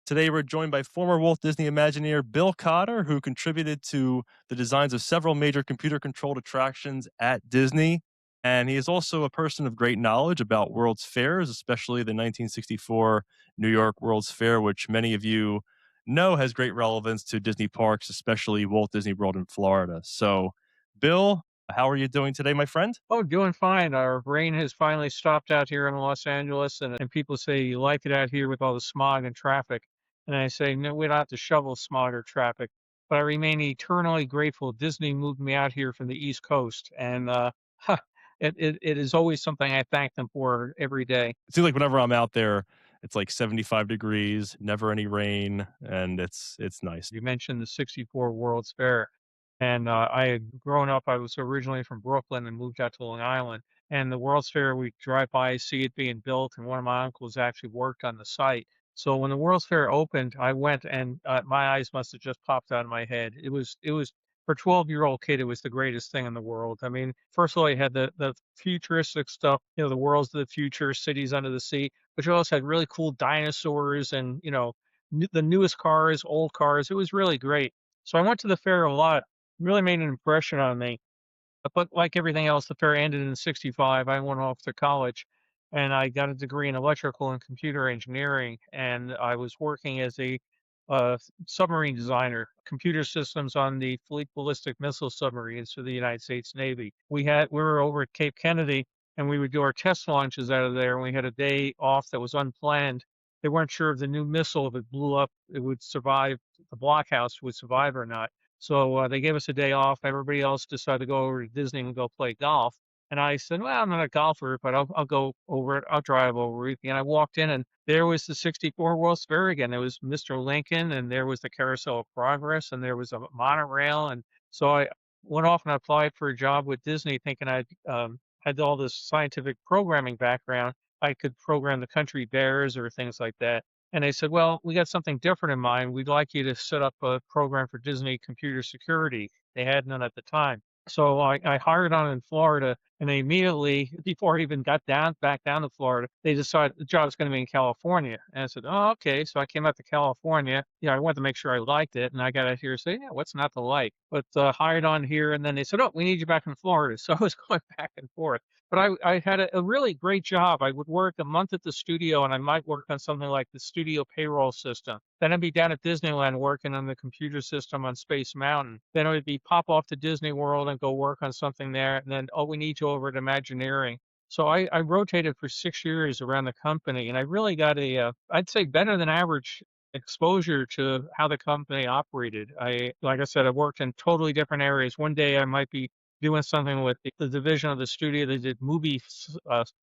Today, we're joined by former Walt Disney Imagineer Bill Cotter, who contributed to the designs of several major computer controlled attractions at Disney. And he is also a person of great knowledge about World's Fairs, especially the 1964 New York World's Fair, which many of you know has great relevance to Disney parks, especially Walt Disney World in Florida. So, Bill, how are you doing today, my friend? Oh, doing fine. Our rain has finally stopped out here in Los Angeles, and people say you like it out here with all the smog and traffic. And I say, no, we don't have to shovel smog or traffic. But I remain eternally grateful Disney moved me out here from the East Coast. And it is always something I thank them for every day. It seems like whenever I'm out there, it's like 75 degrees, never any rain, and it's nice. You mentioned the 64 World's Fair. And I had grown up, I was originally from Brooklyn and moved out to Long Island. And the World's Fair, we drive by, see it being built, and one of my uncles actually worked on the site. So when the World's Fair opened, I went and my eyes must have just popped out of my head. It was for a 12-year-old kid, it was the greatest thing in the world. I mean, first of all, you had the futuristic stuff, the worlds of the future, cities under the sea, but you also had really cool dinosaurs and, the newest cars, old cars. It was really great. So I went to the fair a lot, really made an impression on me. But like everything else, the fair ended in '65. I went off to college and I got a degree in electrical and computer engineering. And I was working as a submarine designer, computer systems on the Fleet ballistic missile submarines for the United States Navy. We were over at Cape Kennedy and we would do our test launches out of there. And we had a day off that was unplanned. They weren't sure if the new missile, if it blew up, it would survive, the blockhouse would survive or not. So they gave us a day off. Everybody else decided to go over to Disney and go play golf. And I said, "Well, I'm not a golfer, but I'll go over it. I'll drive over it." And I walked in, and there was the '64 World's Fair again. There was Mr. Lincoln, and there was the Carousel of Progress, and there was a monorail. And so I went off and applied for a job with Disney, thinking I had all this scientific programming background. I could program the country bears or things like that. And they said, "Well, we got something different in mind. We'd like you to set up a program for Disney computer security." They had none at the time. So I hired on in Florida, and they immediately, before I even got back down to Florida, they decided the job's going to be in California. And I said, "Oh, okay." So I came out to California. I wanted to make sure I liked it, and I got out here and say, "Yeah, what's not to like?" But hired on here, and then they said, "Oh, we need you back in Florida." So I was going back and forth. But I had a really great job. I would work a month at the studio, and I might work on something like the studio payroll system. Then I'd be down at Disneyland working on the computer system on Space Mountain. Then I would be pop off to Disney World and go work on something there. And then, oh, we need you over at Imagineering. So I rotated for 6 years around the company, and I really got I'd say better than average exposure to how the company operated. Like I said, I worked in totally different areas. One day I might be doing something with the division of the studio that did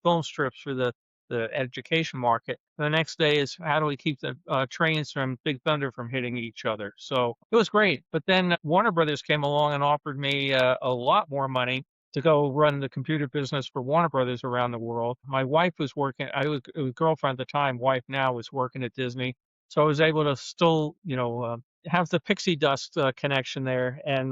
film strips for the education market. The next day is how do we keep the trains from Big Thunder from hitting each other? So it was great. But then Warner Brothers came along and offered me a lot more money to go run the computer business for Warner Brothers around the world. My wife was working, it was girlfriend at the time, wife now was working at Disney. So I was able to still, have the pixie dust connection there and,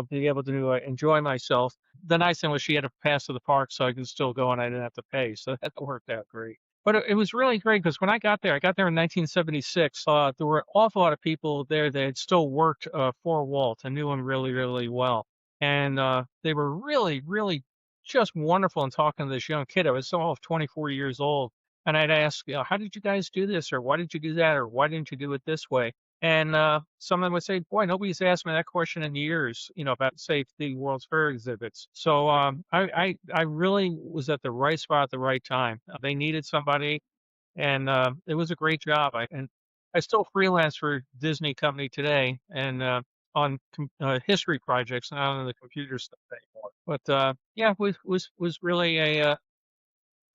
be able to enjoy myself. The nice thing was she had a pass to the park so I could still go and I didn't have to pay. So that worked out great. But it was really great because when I got there in 1976. There were an awful lot of people there that had still worked for Walt and knew him really, really well. And they were really, really just wonderful in talking to this young kid. I was so 24 years old. And I'd ask, how did you guys do this? Or why did you do that? Or why didn't you do it this way? And some of them would say, "Boy, nobody's asked me that question in years, about safety World's Fair exhibits." So I really was at the right spot at the right time. They needed somebody, and it was a great job. I still freelance for Disney Company today, and on history projects, not on the computer stuff anymore. But yeah, it was really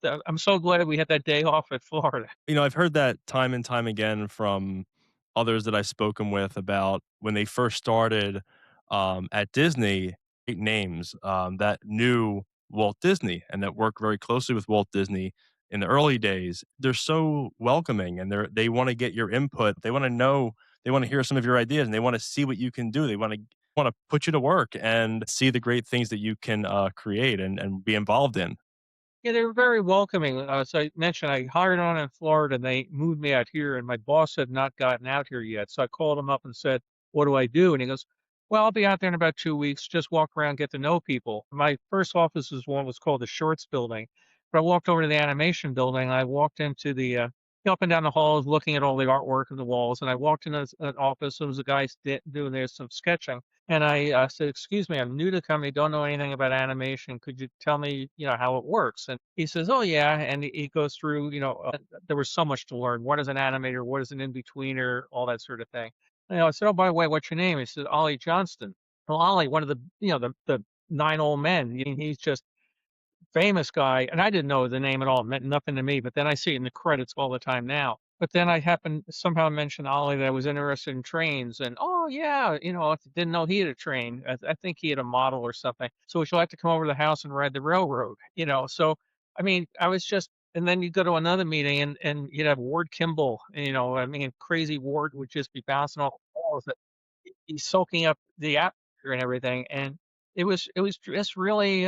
I'm so glad we had that day off at Florida. I've heard that time and time again from others that I've spoken with about when they first started at Disney, great names that knew Walt Disney and that worked very closely with Walt Disney in the early days. They're so welcoming and they want to get your input. They want to know, they want to hear some of your ideas and they want to see what you can do. They want to put you to work and see the great things that you can create and be involved in. Yeah, they were very welcoming. As I mentioned, I hired on in Florida and they moved me out here and my boss had not gotten out here yet. So I called him up and said, "What do I do?" And he goes, "Well, I'll be out there in about 2 weeks. Just walk around, get to know people." My first office was called the Shorts Building, but I walked over to the Animation Building. I walked into the up and down the halls, looking at all the artwork on the walls, and I walked in an office. There was a guy doing there some sketching. And I said, "Excuse me, I'm new to the company, don't know anything about animation. Could you tell me, how it works?" And he says, "Oh yeah," and he goes through, there was so much to learn. What is an animator? What is an in-betweener? All that sort of thing. I said, "Oh, by the way, what's your name?" He said, "Ollie Johnston." Well, Ollie, one of the, the nine old men. He's just famous guy, and I didn't know the name at all, it meant nothing to me, but then I see it in the credits all the time now. But then I happened somehow mention Ollie that I was interested in trains and, "Oh, yeah," I didn't know he had a train. I think he had a model or something. "So would you like to come over to the house and ride the railroad?" So, I mean, I was just and then you go to another meeting and you'd have Ward Kimball, I mean, crazy Ward would just be bouncing off the walls that he's soaking up the atmosphere and everything, and it was just really,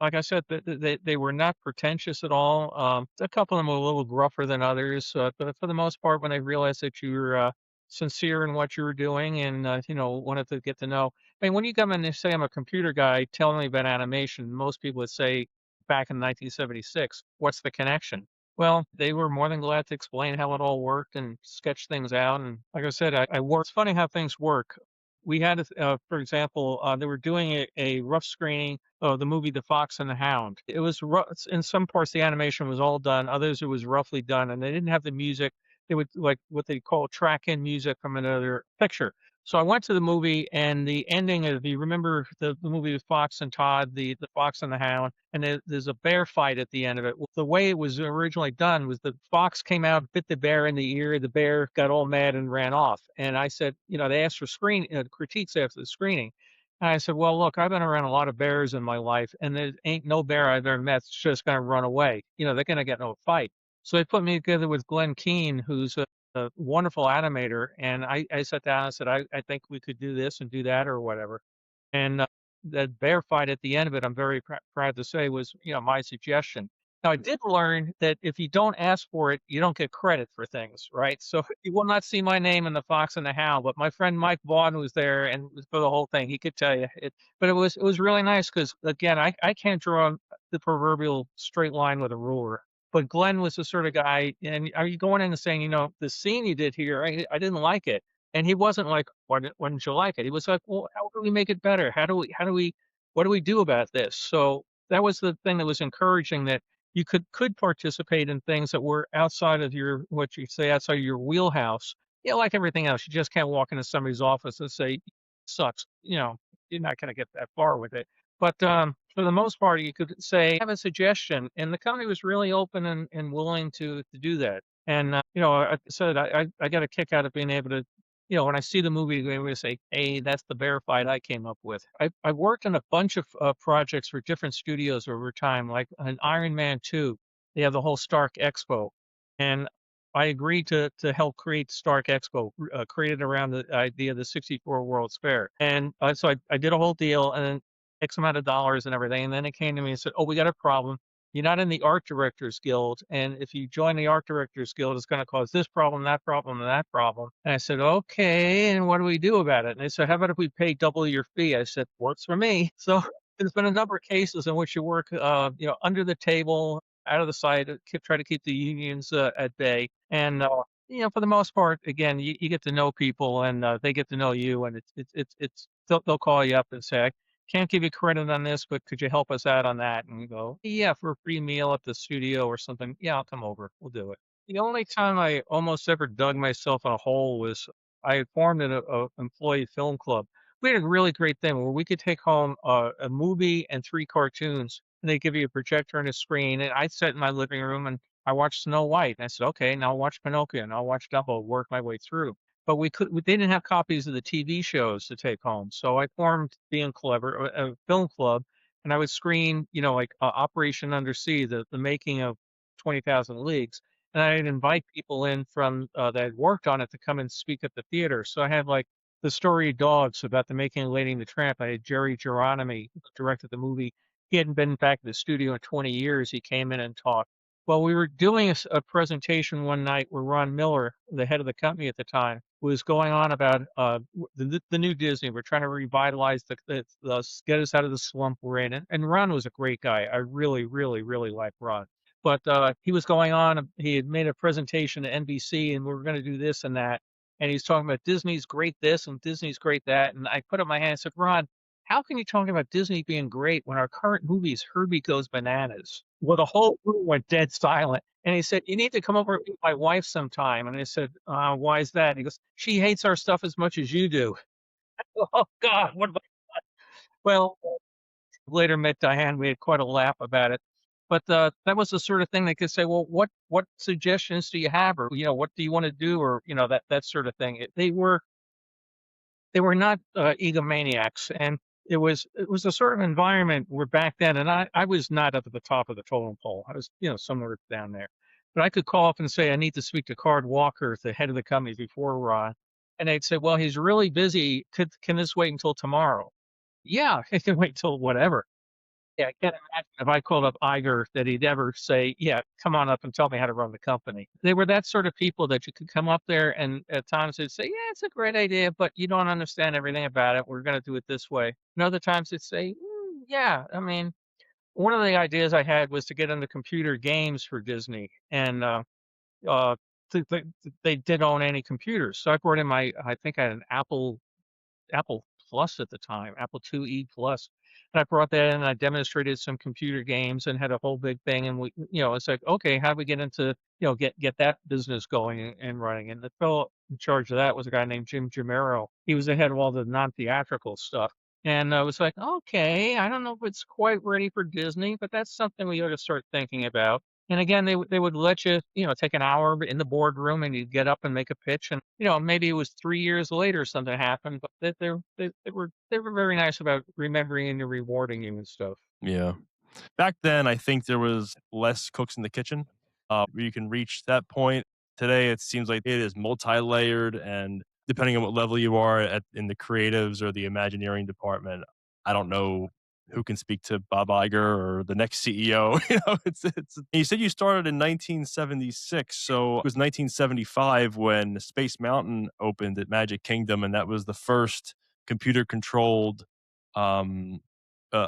like I said, they were not pretentious at all. A couple of them were a little gruffer than others, but for the most part, when they realized that you were sincere in what you were doing and wanted to get to know. I mean, when you come in and say I'm a computer guy, telling me about animation, most people would say back in 1976, "What's the connection?" Well, they were more than glad to explain how it all worked and sketch things out. And like I said, I worked. It's funny how things work. We had, for example, they were doing a rough screening of the movie The Fox and the Hound. It was in some parts the animation was all done, others it was roughly done, and they didn't have the music. They would like what they call track in music from another picture. So I went to the movie, and the ending of you remember the movie with Fox and Todd, the Fox and the Hound, and there's a bear fight at the end of it. Well, the way it was originally done was the fox came out, bit the bear in the ear. The bear got all mad and ran off. And I said, they asked for critiques after the screening. And I said, well, look, I've been around a lot of bears in my life, and there ain't no bear I've ever met that's just going to run away. They're going to get no fight. So they put me together with Glenn Keane, who's a wonderful animator. And I sat down and said, I think we could do this and do that or whatever. And that bear fight at the end of it, I'm very proud to say, was my suggestion. Now, I did learn that if you don't ask for it, you don't get credit for things, right? So you will not see my name in the Fox and the Hound, but my friend Mike Vaughn was there and for the whole thing. He could tell you it, but it was really nice because again, I can't draw the proverbial straight line with a ruler. But Glenn was the sort of guy, and are you going in and saying, the scene you did here, I didn't like it. And he wasn't like, "Why didn't you like it?" He was like, "Well, how do we make it better? What do we do about this?" So that was the thing that was encouraging that you could participate in things that were outside of your what you say outside of your wheelhouse. Like everything else, you just can't walk into somebody's office and say, "Sucks." You're not going to get that far with it. But for the most part, you could say, "Have a suggestion," and the company was really open and willing to do that. And I said I got a kick out of being able to when I see the movie, they would say, "Hey, that's the bear fight I came up with." I've worked on a bunch of projects for different studios over time, like an Iron Man 2. They have the whole Stark Expo, and I agreed to help create Stark Expo, created around the idea of the 64 World's Fair. And so I did a whole deal, and then X amount of dollars and everything. And then it came to me and said, "Oh, we got a problem. You're not in the Art Directors Guild, and if you join the Art Directors Guild, it's going to cause this problem, that problem, and that problem." And I said, "Okay, and what do we do about it?" And they said, "How about if we pay double your fee?" I said, "Works for me." So there's been a number of cases in which you work, under the table, out of the sight, try to keep the unions at bay, and for the most part, again, you get to know people, and they get to know you, and they'll call you up and say, "Can't give you credit on this, but could you help us out on that?" And you go, "Yeah, for a free meal at the studio or something. Yeah, I'll come over. We'll do it." The only time I almost ever dug myself in a hole was I had formed an employee film club. We had a really great thing where we could take home a movie and three cartoons, and they give you a projector and a screen. And I sat in my living room and I watched Snow White. And I said, "Okay, now I'll watch Pinocchio, and I'll watch Dumbo, work my way through." But we didn't have copies of the TV shows to take home. So I formed, being clever, a film club, and I would screen, like Operation Undersea, the making of 20,000 Leagues, and I'd invite people in from that had worked on it to come and speak at the theater. So I had like the story of dogs about the making of Lady and the Tramp. I had Jerry Geronimi, who directed the movie. He hadn't been back to the studio in 20 years. He came in and talked. Well, we were doing a presentation one night where Ron Miller, the head of the company at the time, was going on about the new Disney. We're trying to revitalize get us out of the slump we're in. And Ron was a great guy. I really, really, really like Ron. But he was going on. He had made a presentation to NBC, and we were going to do this and that. And he's talking about Disney's great this and Disney's great that. And I put up my hand and said, Ron, how can you talk about Disney being great when our current movie is Herbie Goes Bananas? Well, the whole room went dead silent. And he said, you need to come over and meet my wife sometime. And I said, why is that? He goes, she hates our stuff as much as you do. Oh, God. What about, well, later met Diane. We had quite a laugh about it. But that was the sort of thing they could say, well, what suggestions do you have? Or, what do you want to do? Or, that sort of thing. They were not egomaniacs, and it was a sort of environment where back then, and I was not up at the top of the totem pole. I was somewhere down there, but I could call up and say I need to speak to Card Walker, the head of the company before Ron, and they'd say, well, he's really busy. Can this wait until tomorrow? Yeah, it can wait till whatever. Yeah, I can't imagine if I called up Iger that he'd ever say, "Yeah, come on up and tell me how to run the company." They were that sort of people that you could come up there and at times they'd say, "Yeah, it's a great idea, but you don't understand everything about it. We're going to do it this way." And other times they'd say, "Yeah, I mean, one of the ideas I had was to get into computer games for Disney, and uh, they didn't own any computers, so I brought in I think I had an Apple Plus at the time, Apple IIe Plus. And I brought that in and I demonstrated some computer games and had a whole big thing. And it's like, okay, how do we get into, get that business going and running? And the fellow in charge of that was a guy named Jim Jamero. He was the head of all the non-theatrical stuff. And I was like, okay, I don't know if it's quite ready for Disney, but that's something we ought to start thinking about. And again, they would let you, take an hour in the boardroom and you'd get up and make a pitch. And, maybe it was 3 years later something happened, but they were very nice about remembering and rewarding you and stuff. Yeah. Back then, I think there was less cooks in the kitchen, where you can reach that point. Today, it seems like it is multi-layered, and depending on what level you are at in the creatives or the Imagineering department, I don't know who can speak to Bob Iger or the next CEO. It's. You said you started in 1976, so it was 1975 when Space Mountain opened at Magic Kingdom, and that was the first computer-controlled um,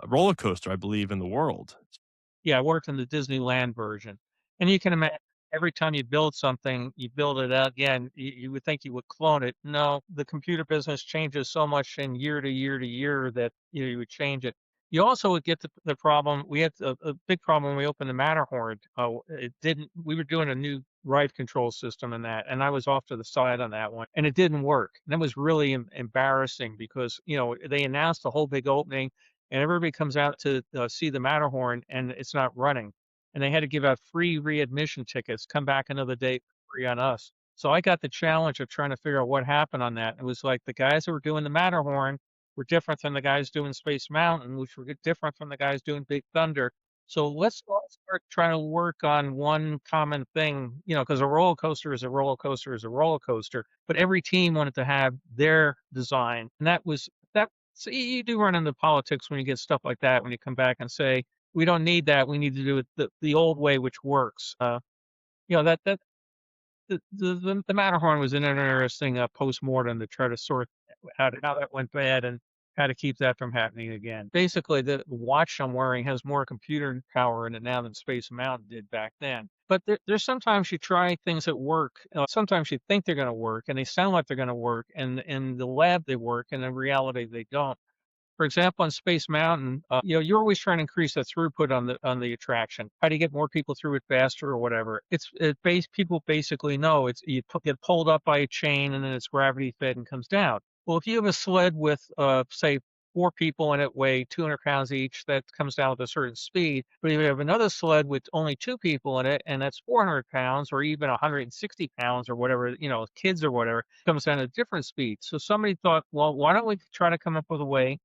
roller coaster, I believe, in the world. Yeah, I worked in the Disneyland version, and you can imagine every time you build something, you build it out again, you would think you would clone it. No, the computer business changes so much in year to year to year that, you would change it. You also would get the problem we had a big problem when we opened the Matterhorn. It didn't we were doing a new ride control system in that, and I was off to the side on that one, and it didn't work. And that was really embarrassing because, they announced a whole big opening and everybody comes out to see the Matterhorn, and it's not running. And they had to give out free readmission tickets. Come back another day free on us. So I got the challenge of trying to figure out what happened on that. It was like the guys that were doing the Matterhorn were different than the guys doing Space Mountain, which were different from the guys doing Big Thunder. So let's all start trying to work on one common thing, because a roller coaster is a roller coaster is a roller coaster. But every team wanted to have their design, and that so you do run into politics when you get stuff like that, when you come back and say, we don't need that. We need to do it the old way, which works. That the Matterhorn was an interesting postmortem to try to sort out how that went bad and how to keep that from happening again. Basically, the watch I'm wearing has more computer power in it now than Space Mountain did back then. But there's sometimes you try things that work. Sometimes you think they're going to work, and they sound like they're going to work, and in the lab they work, and in reality they don't. For example, on Space Mountain, you're always trying to increase the throughput on the attraction. How do you get more people through it faster or whatever? People basically know it's get pulled up by a chain and then it's gravity fed and comes down. Well, if you have a sled with say 4 people in it, weigh 200 pounds each, that comes down with a certain speed. But if you have another sled with only 2 people in it, and that's 400 pounds or even 160 pounds or whatever, kids or whatever, comes down at a different speed. So somebody thought, well, why don't we try to come up with a way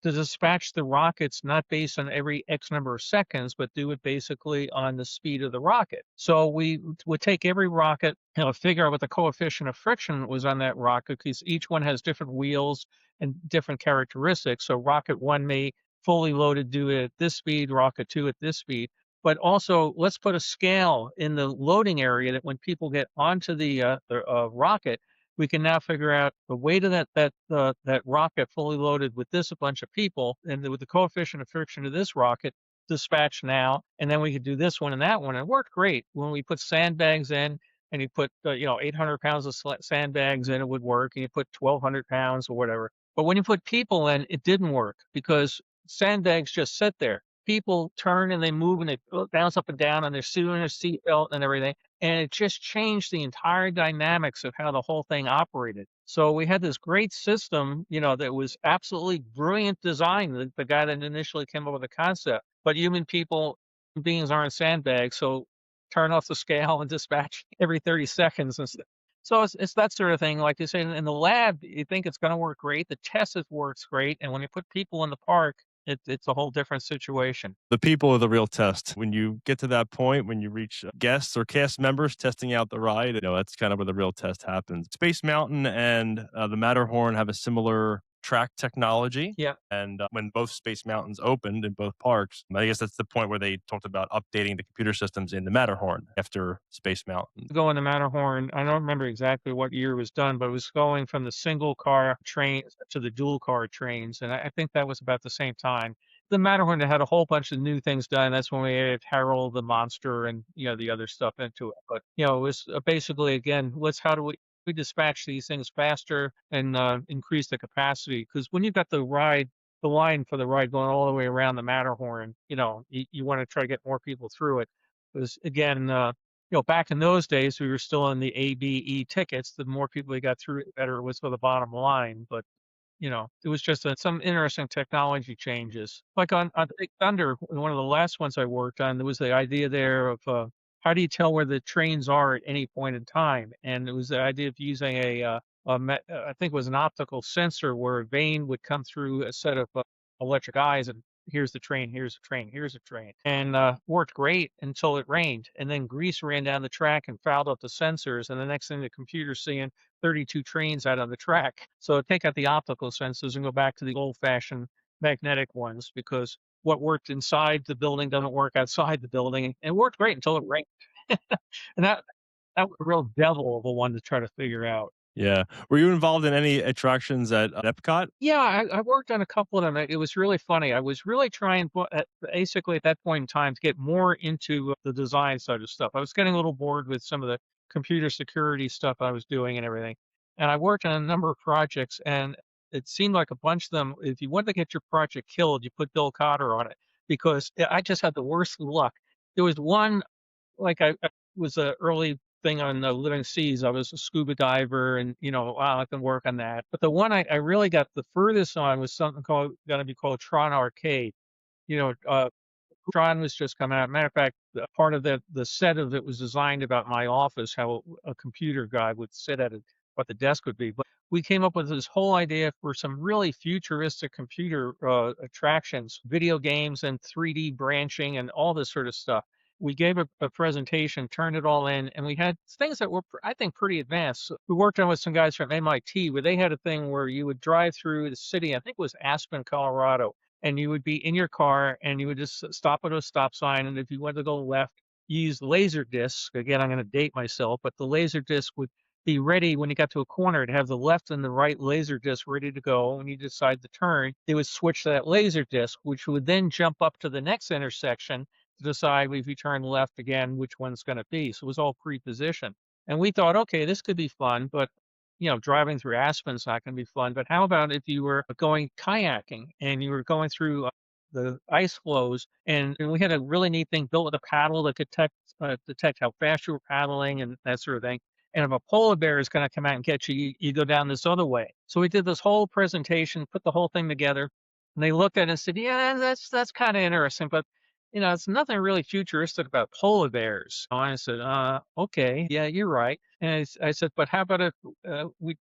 to dispatch the rockets not based on every X number of seconds, but do it basically on the speed of the rocket. So we would take every rocket, figure out what the coefficient of friction was on that rocket, because each one has different wheels and different characteristics. So rocket one may fully loaded do it at this speed, rocket 2 at this speed. But also, let's put a scale in the loading area that when people get onto the rocket, we can now figure out the weight of that rocket fully loaded with this a bunch of people, and with the coefficient of friction of this rocket, dispatch now, and then we could do this one and that one. And it worked great when we put sandbags in, and you put 800 pounds of sandbags in, it would work, and you put 1,200 pounds or whatever. But when you put people in, it didn't work because sandbags just sit there. People turn and they move and they bounce up and down and they're doing their seatbelt and everything. And it just changed the entire dynamics of how the whole thing operated. So we had this great system, that was absolutely brilliant design. The guy that initially came up with the concept, but beings aren't sandbags. So turn off the scale and dispatch every 30 seconds and stuff. So it's that sort of thing. Like you say, in the lab, you think it's going to work great. The test it works great, and when you put people in the park, it's a whole different situation. The people are the real test. When you get to that point, when you reach guests or cast members testing out the ride, that's kind of where the real test happens. Space Mountain and the Matterhorn have a similar track technology. Yeah. And when both Space Mountains opened in both parks, I guess that's the point where they talked about updating the computer systems in the Matterhorn after Space Mountain. Going to Matterhorn, I don't remember exactly what year it was done, but it was going from the single car train to the dual car trains, and I think that was about the same time. The Matterhorn had a whole bunch of new things done. That's when we added Harold the monster and the other stuff into it. But it was basically again, let's how do we dispatch these things faster and increase the capacity? Because when you've got the line for the ride going all the way around the Matterhorn, you want to try to get more people through it. Because again, back in those days, we were still in the ABE tickets. The more people we got through, the better it was for the bottom line. But it was just some interesting technology changes. Like on Big Thunder, one of the last ones I worked on, there was the idea there of how do you tell where the trains are at any point in time? And it was the idea of using I think it was an optical sensor where a vein would come through a set of electric eyes and here's the train, here's the train, here's the train. And worked great until it rained. And then grease ran down the track and fouled up the sensors. And the next thing the computer's seeing 32 trains out on the track. So take out the optical sensors and go back to the old-fashioned magnetic ones because what worked inside the building doesn't work outside the building. And it worked great until it rained. And that was a real devil of a one to try to figure out. Yeah. Were you involved in any attractions at Epcot? Yeah, I worked on a couple of them. It was really funny. I was really trying, basically at that point in time, to get more into the design side of stuff. I was getting a little bored with some of the computer security stuff I was doing and everything. And I worked on a number of projects, and it seemed like a bunch of them, if you wanted to get your project killed, you put Bill Cotter on it because I just had the worst luck. There was one like I was a early thing on living seas. I was a scuba diver, and wow, I can work on that. But the one I really got the furthest on was something called going to be called Tron Arcade. You know, uh, Tron was just coming out. Matter of fact, part of the set of it was designed about my office, how a computer guy would sit at it, what the desk would be. But we came up with this whole idea for some really futuristic computer attractions, video games, and 3D branching, and all this sort of stuff. We gave a presentation, turned it all in, and we had things that were, I think, pretty advanced. So we worked on with some guys from MIT, where they had a thing where you would drive through the city. I think it was Aspen, Colorado, and you would be in your car and you would just stop at a stop sign. And if you wanted to go left, you use laser discs. Again, I'm going to date myself, but the laser disc would be ready when you got to a corner to have the left and the right laser disc ready to go. When you decide to turn, they would switch to that laser disc, which would then jump up to the next intersection to decide if you turn left again, which one's going to be. So it was all pre-positioned. And we thought, okay, this could be fun, but driving through Aspen's not going to be fun. But how about if you were going kayaking and you were going through the ice flows, and we had a really neat thing built with a paddle that could detect how fast you were paddling and that sort of thing. And if a polar bear is going to come out and get you, you go down this other way. So we did this whole presentation, put the whole thing together, and they looked at it and said, "Yeah, that's kind of interesting, but it's nothing really futuristic about polar bears." And I said, okay, yeah, you're right." And I said, "But how about if we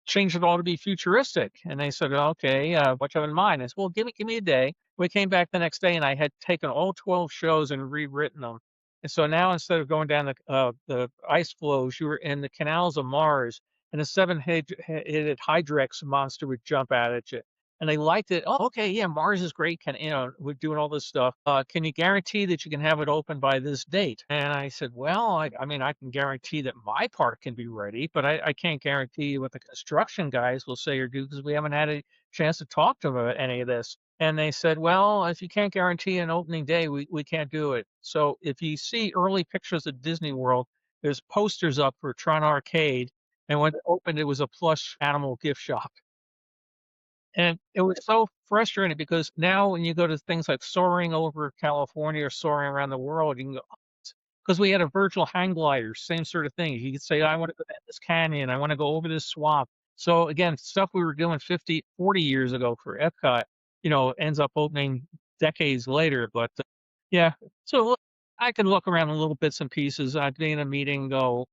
change it all to be futuristic?" And they said, "Okay, what you have in mind?" I said, "Well, give me a day." We came back the next day, and I had taken all 12 shows and rewritten them. And so now instead of going down the ice flows, you were in the canals of Mars, and a seven-headed Hydrex monster would jump out at you. and they liked it. "Oh, okay, yeah, Mars is great. Can we're doing all this stuff. Can you guarantee that you can have it open by this date?" And I said, "Well, I mean, I can guarantee that my part can be ready, but I can't guarantee what the construction guys will say or do because we haven't had a chance to talk to them about any of this." And they said, "Well, if you can't guarantee an opening day, we can't do it." So if you see early pictures of Disney World, there's posters up for Tron Arcade, and when it opened, it was a plush animal gift shop. And it was so frustrating because now when you go to things like soaring over California or soaring around the world, you can go, because we had a virtual hang glider, same sort of thing. You could say, I want to go down this canyon, I want to go over this swamp. So again, stuff we were doing 50, 40 years ago for Epcot, ends up opening decades later. But yeah, so look, I can look around in little bits and pieces. I'd be in a meeting, go,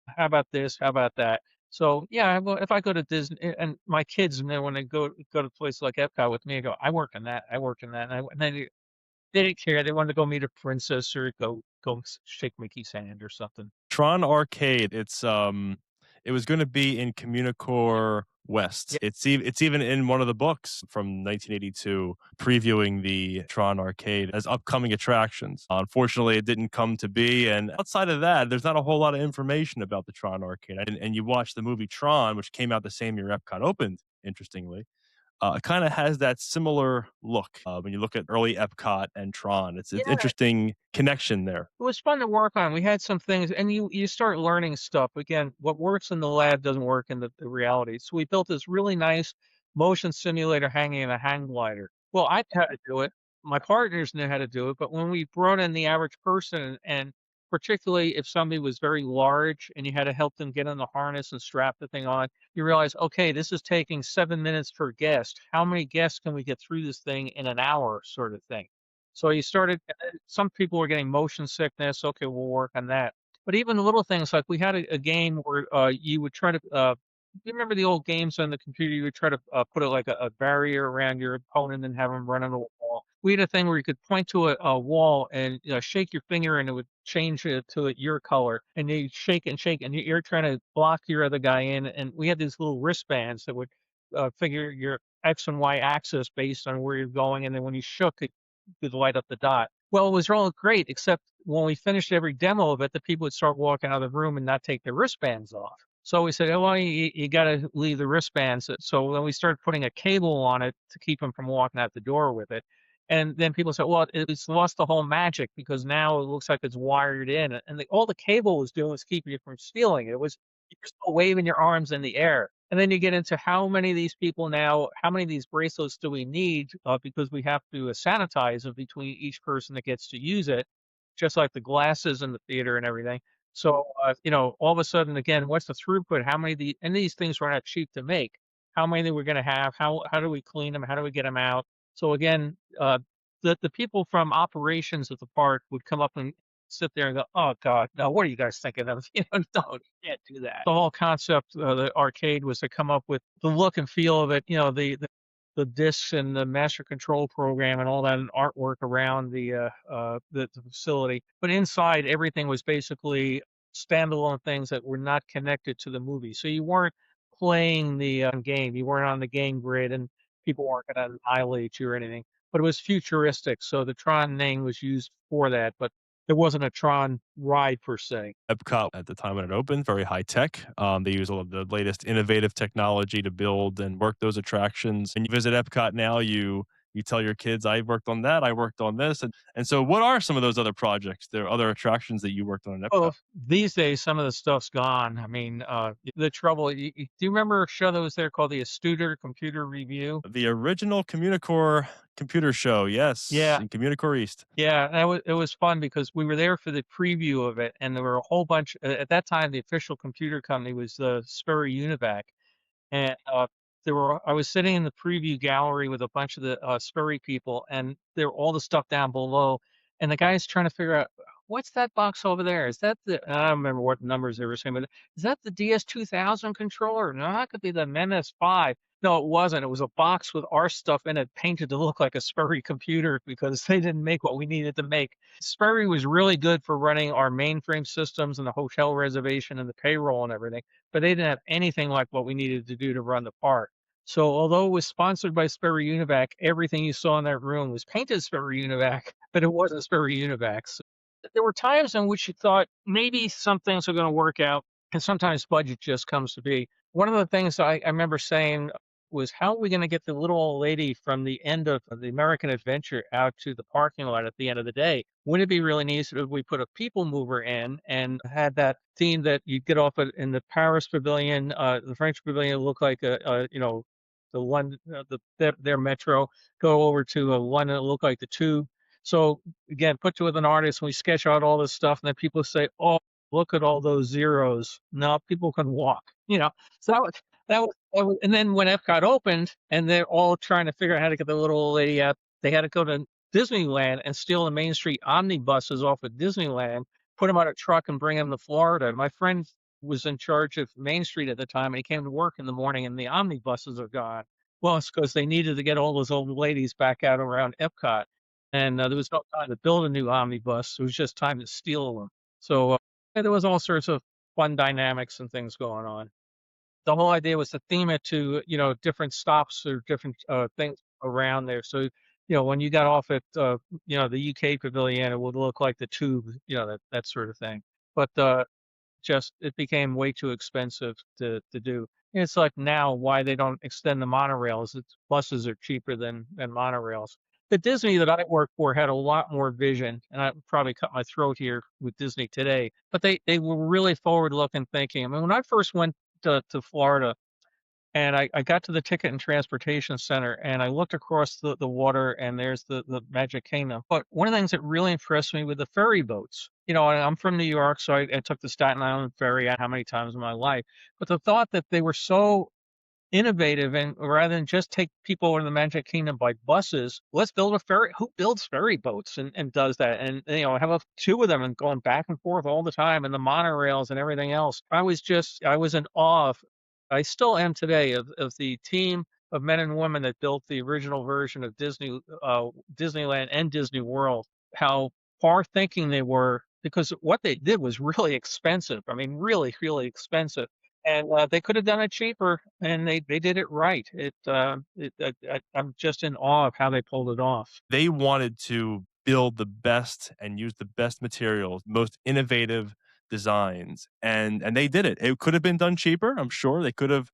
how about this? How about that? So yeah, well, if I go to Disney and my kids, and then when they go to places like Epcot with me, I go, I work on that, I work on that, and then they didn't care. They wanted to go meet a princess or go shake Mickey's hand or something. Tron Arcade, it was gonna be in Communicore Yeah, West. It's even in one of the books from 1982 previewing the Tron Arcade as upcoming attractions. Unfortunately, it didn't come to be, and outside of that, there's not a whole lot of information about the Tron Arcade, and you watch the movie Tron, which came out the same year Epcot opened, interestingly. It kinda has that similar look, when you look at early Epcot and Tron. It's yeah. interesting connection there. It was fun to work on. We had some things, and you start learning stuff. Again, what works in the lab doesn't work in the reality. So we built this really nice motion simulator hanging in a hang glider. Well, I knew how to do it. My partners knew how to do it, but when we brought in the average person, and particularly if somebody was very large and you had to help them get on the harness and strap the thing on, you realize, okay, this is taking 7 minutes per guest. How many guests can we get through this thing in an hour, sort of thing? So you started some people were getting motion sickness. Okay, we'll work on that. But even little things like we had a game where you would try to, you remember the old games on the computer? You would try to put like a barrier around your opponent and have them run on the wall. We had a thing where you could point to a wall and shake your finger and it would change it to your color. And you shake and shake and you're trying to block your other guy in. And we had these little wristbands that would figure your X and Y axis based on where you're going. And then when you shook, it could light up the dot. Well, it was all great, except when we finished every demo of it, the people would start walking out of the room and not take their wristbands off. So we said, "Oh, well, you got to leave the wristbands." So then we started putting a cable on it to keep them from walking out the door with it. And then people said, "Well, it's lost the whole magic because now it looks like it's wired in." And all the cable was doing was keeping you from stealing it. It was you're still waving your arms in the air. And then you get into how many of these people now, how many of these bracelets do we need? Because we have to sanitize them between each person that gets to use it, just like the glasses in the theater and everything. So, all of a sudden, again, what's the throughput? How many of and these things were not cheap to make. How many we're going to have? How do we clean them? How do we get them out? So again, the people from operations at the park would come up and sit there and go, "Oh God, no! What are you guys thinking of? Don't you can't do that." The whole concept of the arcade was to come up with the look and feel of it. The discs and the master control program and all that and artwork around the facility. But inside, everything was basically standalone things that were not connected to the movie. So you weren't playing the game. You weren't on the game grid, and people weren't going to annihilate you or anything. But it was futuristic, so the Tron name was used for that. But there wasn't a Tron ride per se. Epcot at the time when it opened, very high tech. They use all of the latest innovative technology to build and work those attractions. And you visit Epcot now, you tell your kids, I worked on that, I worked on this. And so what are some of those other projects? There are other attractions that you worked on in Epcot? Well, these days, some of the stuff's gone. I mean, the trouble. Do you remember a show that was there called the Astuter Computer Review? The original Communicore computer show, yes, Yeah, in Communicore East. yeah, that was it was fun because we were there for the preview of it, and there were a whole bunch. At that time, the official computer company was the Sperry Univac, and, I was sitting in the preview gallery with a bunch of the, Sperry people, and there all the stuff down below, and the guy's trying to figure out, "What's that box over there? Is that the" I don't remember what numbers they were saying, but, "Is that the DS-2000 controller? No, that could be the MS-5." No, it wasn't. It was a box with our stuff in it painted to look like a Sperry computer because they didn't make what we needed to make. Sperry was really good for running our mainframe systems and the hotel reservation and the payroll and everything, but they didn't have anything like what we needed to do to run the park. So although it was sponsored by Sperry Univac, everything you saw in that room was painted Sperry Univac, but it wasn't Sperry Univac. So there were times in which you thought maybe some things are going to work out, and sometimes budget just comes to be. One of the things I remember saying was, how are we going to get the little old lady from the end of the American Adventure out to the parking lot at the end of the day? Wouldn't it be really nice if we put a people mover in and had that theme that you get off at, in the Paris Pavilion, the French Pavilion look like the London, their metro, go over to London, look like the tube. So again, put with an artist, and we sketch out all this stuff, and then people say, "Oh, look at all those zeros." No, people can walk, you know. So that was, and then when Epcot opened, and they're all trying to figure out how to get the little old lady out, they had to go to Disneyland and steal the Main Street omnibuses off of Disneyland, put them on a truck, and bring them to Florida. My friend was in charge of Main Street at the time, and he came to work in the morning, and the omnibuses are gone. Well, it's because they needed to get all those old ladies back out around Epcot, and there was no time to build a new omnibus. It was just time to steal them. So yeah, there was all sorts of fun dynamics and things going on. The whole idea was to theme it to, different stops or different things around there. So, when you got off at, the UK pavilion, it would look like the tube, that sort of thing. But just it became way too expensive to do. It's like now why they don't extend the monorails. It's buses are cheaper than monorails. The Disney that I worked for had a lot more vision, and I probably cut my throat here with Disney today, but they were really forward looking thinking. I mean, when I first went to Florida, and I got to the Ticket and Transportation Center, and I looked across the water, and there's the Magic Kingdom. But one of the things that really impressed me with the ferry boats. And I'm from New York, so I took the Staten Island ferry out how many times in my life. But the thought that they were so innovative, and rather than just take people over to the Magic Kingdom by buses, let's build a ferry. Who builds ferry boats and does that? And have two of them and going back and forth all the time, and the monorails and everything else. I was in awe of, I still am today, of the team of men and women that built the original version of Disneyland and Disney World. How far thinking they were, because what they did was really expensive. I mean, really, really expensive, and they could have done it cheaper, and they did it right. I'm just in awe of how they pulled it off. They wanted to build the best and use the best materials, most innovative designs, and they did it. It could have been done cheaper, I'm sure. They could have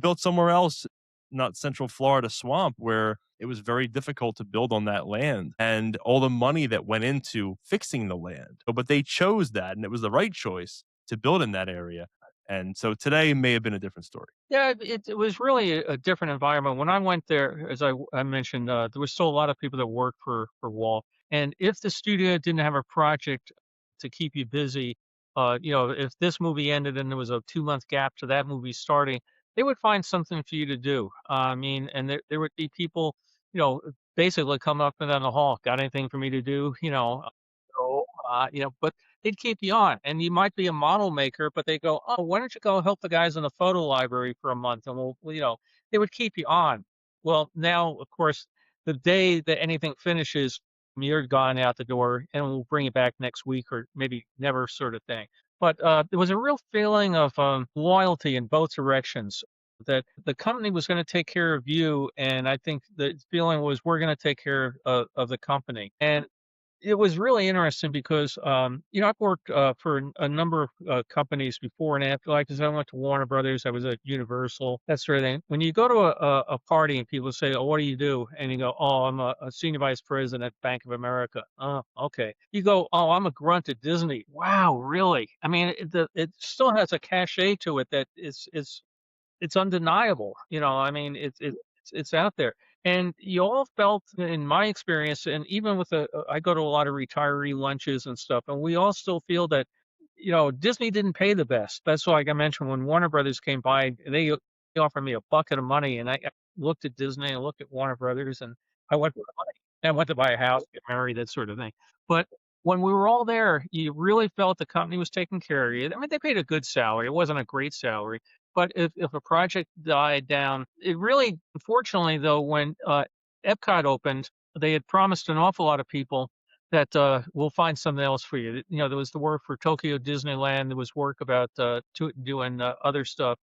built somewhere else, not Central Florida swamp, where it was very difficult to build on that land and all the money that went into fixing the land. But they chose that, and it was the right choice to build in that area. And so today may have been a different story. Yeah, it was really a different environment. When I went there, as I mentioned, there was still a lot of people that worked for Walt. And if the studio didn't have a project to keep you busy, if this movie ended and there was a 2-month gap to that movie starting, they would find something for you to do. I mean, and there would be people, you know, basically come up and down the hall, got anything for me to do? But they'd keep you on, and you might be a model maker, but they go, "Oh, why don't you go help the guys in the photo library for a month, and they would keep you on. Well, now, of course, the day that anything finishes, you're gone out the door, and we'll bring you back next week or maybe never, sort of thing. But there was a real feeling of loyalty in both directions, that the company was going to take care of you, and I think the feeling was, we're going to take care of the company. And it was really interesting because, I've worked for a number of companies before and after. Like, 'cause I went to Warner Brothers, I was at Universal, that sort of thing. When you go to a party and people say, "Oh, what do you do?" And you go, "Oh, I'm a senior vice president at Bank of America." Oh, okay. You go, "Oh, I'm a grunt at Disney." Wow, really? I mean, it still has a cachet to it that it's undeniable. I mean, it's out there. And you all felt, in my experience, and even with I go to a lot of retiree lunches and stuff, and we all still feel that, Disney didn't pay the best. That's why, like I mentioned, when Warner Brothers came by, they offered me a bucket of money, and I looked at Disney and looked at Warner Brothers, and I went for the money. I went to buy a house, get married, that sort of thing. But when we were all there, you really felt the company was taking care of you. I mean, they paid a good salary. It wasn't a great salary, but if a project died down, it really, unfortunately, though, when Epcot opened, they had promised an awful lot of people that we'll find something else for you. There was the work for Tokyo Disneyland. There was work about doing other stuff,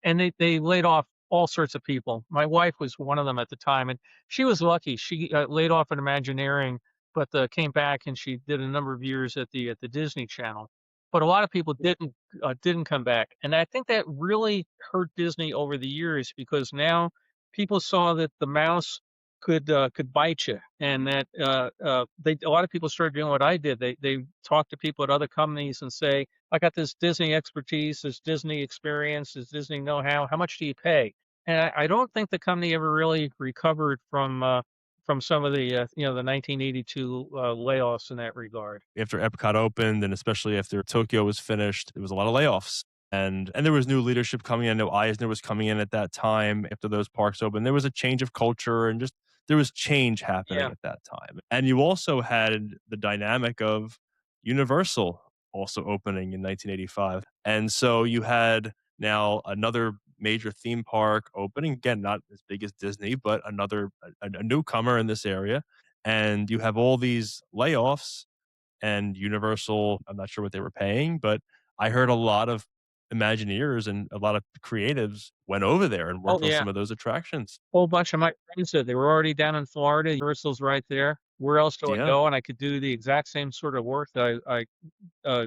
and they laid off all sorts of people. My wife was one of them at the time, and she was lucky. She laid off in Imagineering, but came back and she did a number of years at the Disney Channel. But a lot of people didn't come back, and I think that really hurt Disney over the years because now people saw that the mouse could bite you, and that they a lot of people started doing what I did. They talk to people at other companies and say, "I got this Disney expertise, this Disney experience, this Disney know-how. How much do you pay?" And I don't think the company ever really recovered from some of the 1982 layoffs in that regard. After Epcot opened, and especially after Tokyo was finished, there was a lot of layoffs. And there was new leadership coming in. I know Eisner was coming in at that time after those parks opened. There was a change of culture and just there was change happening Yeah. at that time. And you also had the dynamic of Universal also opening in 1985. And so you had now another major theme park opening, again, not as big as Disney, but a newcomer in this area. And you have all these layoffs and Universal, I'm not sure what they were paying, but I heard a lot of Imagineers and a lot of creatives went over there and Oh worked on yeah. some of those attractions. Whole bunch of my friends said they were already down in Florida. Universal's right there. Where else do I Yeah. go? And I could do the exact same sort of work that I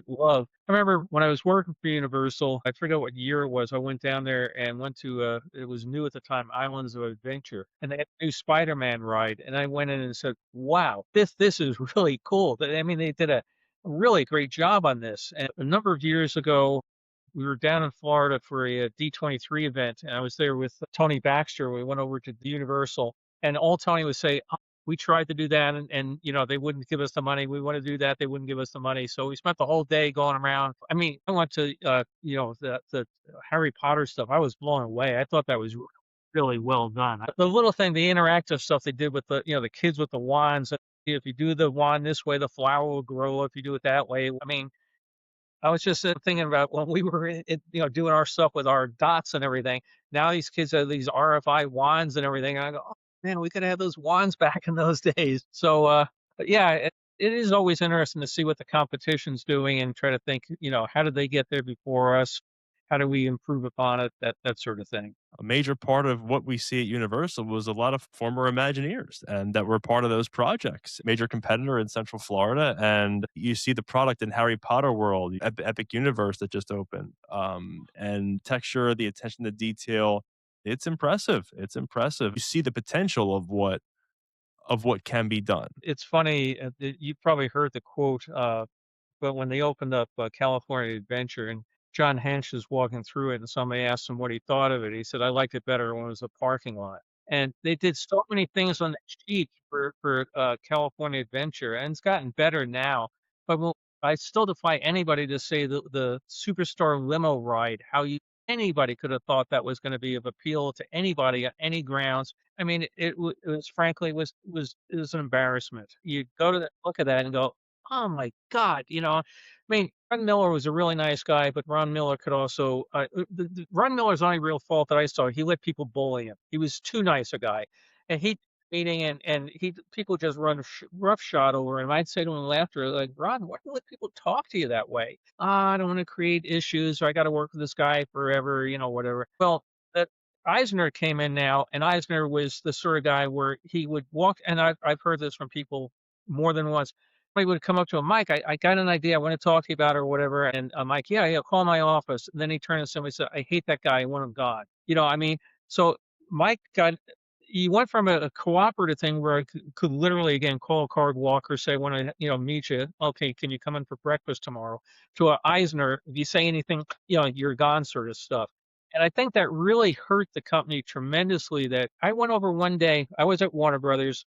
love. I remember when I was working for Universal, I forget what year it was. I went down there and went to it was new at the time, Islands of Adventure, and they had a new Spider-Man ride. And I went in and said, "Wow, this is really cool." I mean, they did a really great job on this. And a number of years ago, we were down in Florida for a D23 event, and I was there with Tony Baxter. We went over to the Universal, and all Tony would say, we tried to do that and they wouldn't give us the money. We want to do that. They wouldn't give us the money. So we spent the whole day going around. I mean, I went to, the Harry Potter stuff. I was blown away. I thought that was really well done. The little thing, the interactive stuff they did with the kids with the wands. If you do the wand this way, the flower will grow. If you do it that way, I mean, I was just thinking about when we were doing our stuff with our dots and everything. Now these kids have these RFI wands and everything. And I go, oh man, we could have those wands back in those days. So, but yeah, it is always interesting to see what the competition's doing and try to think, how did they get there before us? How do we improve upon it? That sort of thing. A major part of what we see at Universal was a lot of former Imagineers and that were part of those projects. Major competitor in Central Florida, and you see the product in Harry Potter World, Epic Universe that just opened, and texture, the attention to detail. It's impressive. It's impressive. You see the potential of what can be done. It's funny. You've probably heard the quote. But when they opened up, California Adventure and John Hench was walking through it and somebody asked him what he thought of it, he said, "I liked it better when it was a parking lot." And they did so many things on that sheet for California Adventure, and it's gotten better now. But I still defy anybody to say the Superstar limo ride, how you anybody could have thought that was gonna be of appeal to anybody on any grounds. I mean, it was frankly it was an embarrassment. You go to look at that and go, oh my god, I mean, Ron Miller was a really nice guy, but Ron Miller could also Ron Miller's only real fault that I saw, he let people bully him. He was too nice a guy. And he meeting and he people just run roughshod over him. I'd say to him after, like, Ron, why do you let people talk to you that way? I don't want to create issues, or I got to work with this guy forever, whatever. Well, that Eisner came in now, and Eisner was the sort of guy where he would walk, and I've heard this from people more than once. Somebody would come up to him, Mike, I got an idea. I want to talk to you about it or whatever. And Mike, yeah, yeah, call my office. And then he turned to somebody and said, I hate that guy. I want him gone. I mean, so Mike he went from a cooperative thing where I could literally, again, call a card walker, say, I want to, meet you. Okay, can you come in for breakfast tomorrow? To a Eisner, if you say anything, you're gone sort of stuff. And I think that really hurt the company tremendously. That I went over one day, I was at Warner Brothers,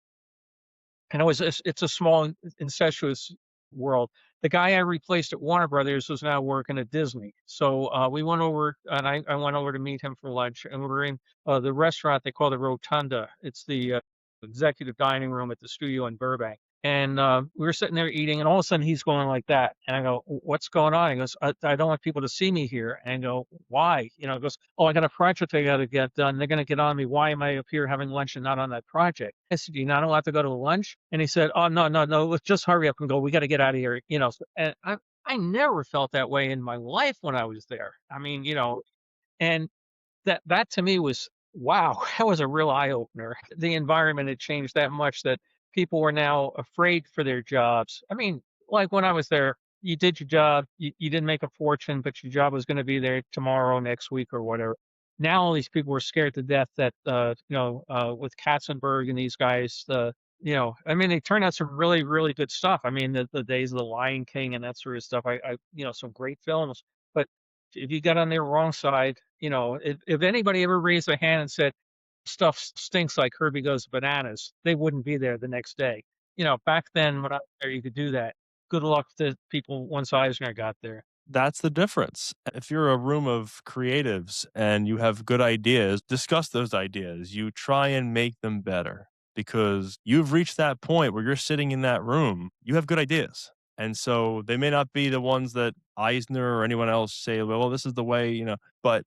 and it's a small incestuous world. The guy I replaced at Warner Brothers was now working at Disney. So we went over, and I went over to meet him for lunch, and we were in the restaurant they call the Rotunda. It's the executive dining room at the studio in Burbank. And we were sitting there eating, and all of a sudden he's going like that. And I go, "What's going on?" He goes, I don't want people to see me here." And I go, "Why?" He goes, "Oh, I got a project I got to get done. They're going to get on me. Why am I up here having lunch and not on that project?" I said, "Do you not allowed to go to lunch?" And he said, "Oh, no, no, no. Let's just hurry up and go. We got to get out of here." And I never felt that way in my life when I was there. I mean, and that to me was Wow, that was a real eye opener. The environment had changed that much that people were now afraid for their jobs. I mean, like when I was there, you did your job, you didn't make a fortune, but your job was going to be there tomorrow, next week, or whatever. Now all these people were scared to death that with Katzenberg and these guys, I mean, they turned out some really, really good stuff. I mean, the days of the Lion King and that sort of stuff. Some great films. But if you got on their wrong side, if anybody ever raised their hand and said, "Stuff stinks like Herbie Goes Bananas," they wouldn't be there the next day. Back then when I was there, you could do that. Good luck to people once Eisner got there. That's the difference. If you're a room of creatives and you have good ideas, discuss those ideas. You try and make them better because you've reached that point where you're sitting in that room. You have good ideas. And so they may not be the ones that Eisner or anyone else say, well, this is the way, but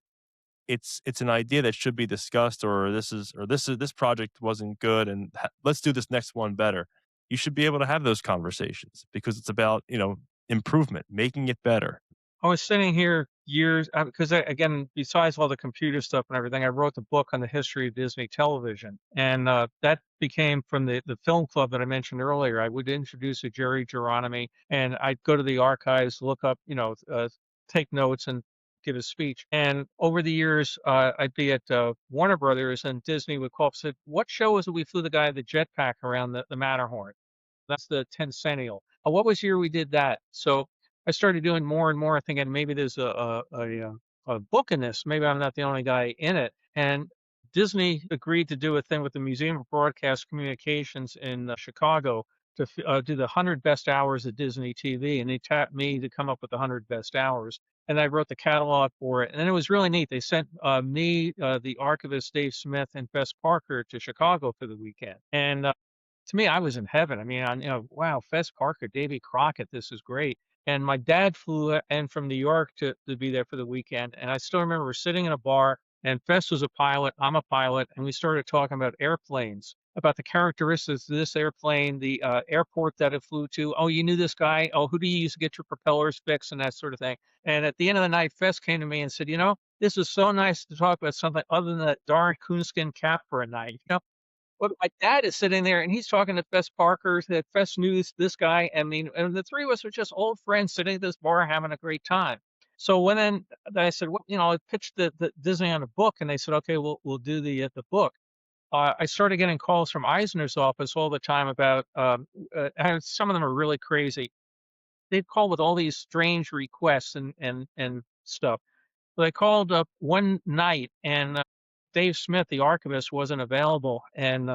it's an idea that should be discussed, or this project wasn't good and let's do this next one better. You should be able to have those conversations because it's about, improvement, making it better. I was sitting here years because again, besides all the computer stuff and everything, I wrote the book on the history of Disney television, and that became from the film club that I mentioned earlier. I would introduce a Jerry Geronimi, and I'd go to the archives, look up, take notes, and give a speech. And over the years, I'd be at Warner Brothers, and Disney would call up and said, "What show was it we flew the guy the jetpack around the Matterhorn?" That's the Tencennial. What was year we did that? So I started doing more and more, thinking maybe there's a book in this. Maybe I'm not the only guy in it. And Disney agreed to do a thing with the Museum of Broadcast Communications in Chicago to do the 100 best hours of Disney TV. And they tapped me to come up with the 100 best hours. And I wrote the catalog for it. And it was really neat. They sent me, the archivist Dave Smith, and Fess Parker to Chicago for the weekend. And to me, I was in heaven. I mean, wow, Fess Parker, Davy Crockett, this is great. And my dad flew in from New York to be there for the weekend. And I still remember we're sitting in a bar, and Fess was a pilot, I'm a pilot, and we started talking about airplanes, about the characteristics of this airplane, the airport that it flew to. Oh, you knew this guy. Oh, who do you use to get your propellers fixed and that sort of thing. And at the end of the night, Fess came to me and said, this is so nice to talk about something other than that darn coonskin cap for a night. But my dad is sitting there and he's talking to Fess Parker, that Fess knew this guy. I mean, and the three of us were just old friends sitting at this bar having a great time. So then I said, well, I pitched the Disney on a book, and they said, okay, we'll do the book. I started getting calls from Eisner's office all the time about, and some of them are really crazy. They'd call with all these strange requests and stuff. So they called up one night, and Dave Smith, the archivist, wasn't available, and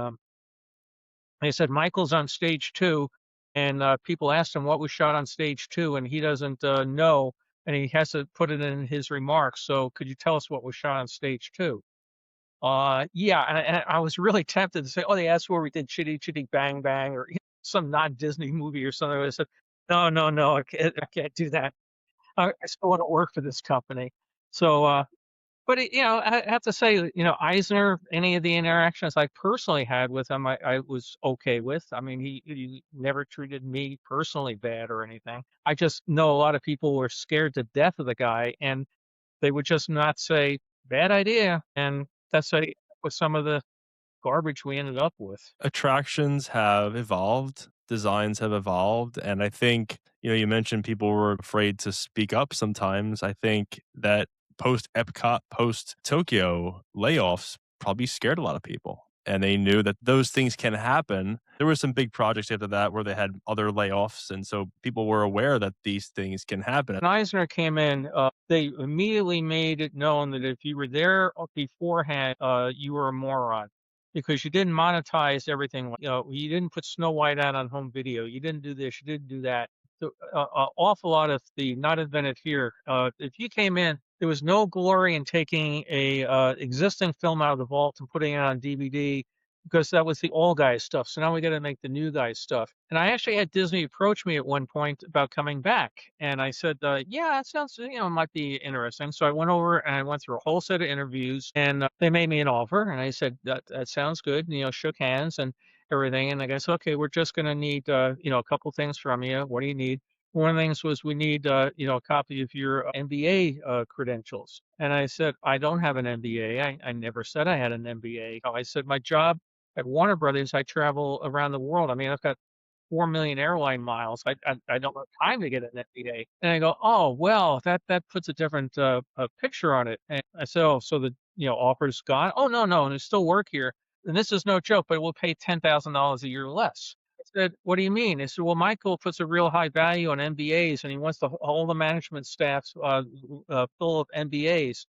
they said Michael's on stage two, and people asked him what was shot on stage two, and he doesn't know, and he has to put it in his remarks. So could you tell us what was shot on stage two? Yeah, and I was really tempted to say, oh, they asked where we did Chitty Chitty Bang Bang, or some non-Disney movie or something. I said, no, no, no, I can't do that. I still want to work for this company. So but I have to say, Eisner, any of the interactions I personally had with him, I was okay with. I mean, he never treated me personally bad or anything. I just know a lot of people were scared to death of the guy, and they would just not say bad idea, and that's with some of the garbage we ended up with. Attractions have evolved, designs have evolved, and I think, you mentioned people were afraid to speak up sometimes. I think that post Epcot, post Tokyo layoffs probably scared a lot of people. And they knew that those things can happen. There were some big projects after that where they had other layoffs. And so people were aware that these things can happen. When Eisner came in, they immediately made it known that if you were there beforehand, you were a moron because you didn't monetize everything. You didn't put Snow White out on home video. You didn't do this. You didn't do that. So, awful lot of the not invented here. If you came in, there was no glory in taking a existing film out of the vault and putting it on DVD, because that was the old guys stuff. So now we got to make the new guys stuff. And I actually had Disney approach me at one point about coming back, and I said, "Yeah, that sounds might be interesting." So I went over and I went through a whole set of interviews, and they made me an offer, and I said, "That sounds good." And, shook hands and everything, and I guess, okay, we're just going to need a couple things from you. What do you need? one of the things was we need, a copy of your MBA credentials. And I said, I don't have an MBA. I never said I had an MBA. I said, my job at Warner Brothers, I travel around the world. I mean, I've got 4 million airline miles. I don't have time to get an MBA. And I go, oh well, that puts a different picture on it. And I said, oh, so the offer's gone. Oh no, and I still work here. And this is no joke, but we'll pay $10,000 a year less. I said, "What do you mean?" He said, "Well, Michael puts a real high value on MBAs, and he wants all the management staffs full of MBAs."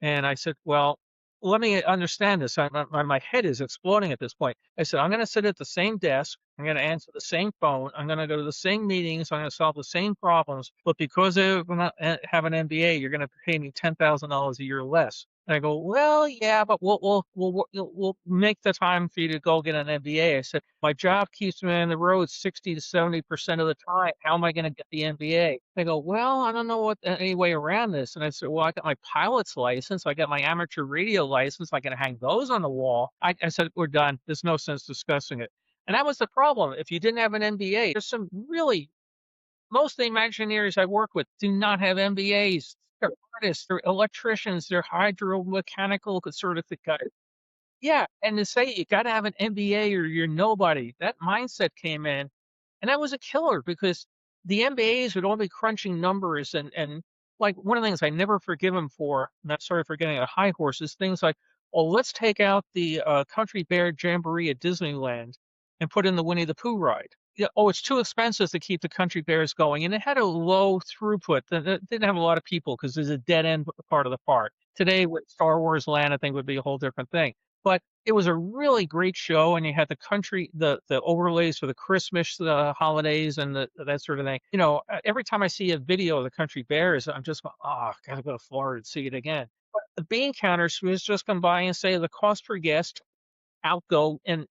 And I said, "Well, let me understand this." My head is exploding at this point. I said, "I'm going to sit at the same desk. I'm going to answer the same phone. I'm going to go to the same meetings. I'm going to solve the same problems. But because I have an MBA, you're going to pay me $10,000 a year less." And I go, "Well, yeah, but we'll make the time for you to go get an MBA." I said, "My job keeps me on the road 60 to 70% of the time. How am I going to get the MBA?" They go, "Well, I don't know what any way around this." And I said, "Well, I got my pilot's license. I got my amateur radio license. I can hang those on the wall." I said, "We're done. There's no sense discussing it." And that was the problem. If you didn't have an MBA, there's some really most of the Imagineers I work with do not have MBAs. They're artists, they're electricians, they're hydromechanical certificate. Yeah, and to say you gotta have an MBA or you're nobody, that mindset came in, and that was a killer because the MBAs would all be crunching numbers and like, one of the things I never forgive them for, and I'm sorry for getting a high horse, is things like, "Oh, let's take out the, Country Bear Jamboree at Disneyland and put in the Winnie the Pooh ride." Yeah, "Oh, it's too expensive to keep the Country Bears going," and it had a low throughput that didn't have a lot of people because there's a dead end part of the park. Today, with Star Wars Land, I think would be a whole different thing. But it was a really great show, and you had the overlays for the Christmas, holidays and that sort of thing. Every time I see a video of the Country Bears, I'm just going, "Oh, gotta go to Florida and see it again." But the bean counters was just come by and say the cost per guest outgo and,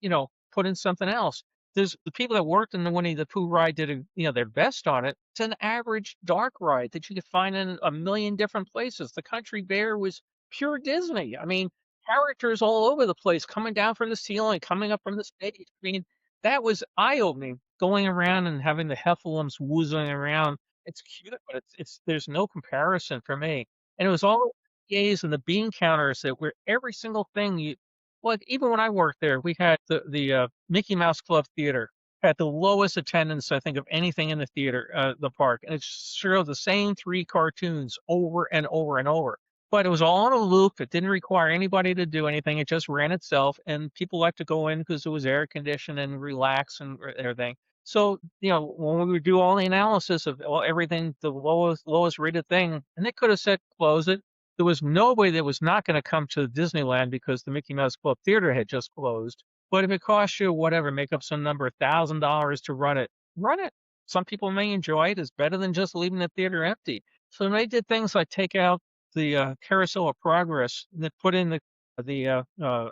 put in something else. There's the people that worked in the Winnie the Pooh ride did their best on it. It's an average dark ride that you could find in a million different places. The Country Bear was pure Disney. I mean, characters all over the place, coming down from the ceiling, coming up from the stage. I mean, that was eye-opening, going around and having the heffalumps woozling around. It's cute, but it's there's no comparison for me. And it was all the A's and the bean counters that were every single thing you like, even when I worked there, we had the Mickey Mouse Club Theater had the lowest attendance, I think, of anything in the theater, the park, and it showed the same 3 cartoons over and over and over. But it was all on a loop, it didn't require anybody to do anything, it just ran itself, and people liked to go in because it was air conditioned and relax and everything. So, when we would do all the analysis of everything, the lowest rated thing, and they could have said, "Close it." There was nobody that was not gonna come to Disneyland because the Mickey Mouse Club Theater had just closed. But if it costs you whatever, make up some number, $1,000 to run it, run it. Some people may enjoy it. It's better than just leaving the theater empty. So when they did things like take out the, Carousel of Progress and then put in the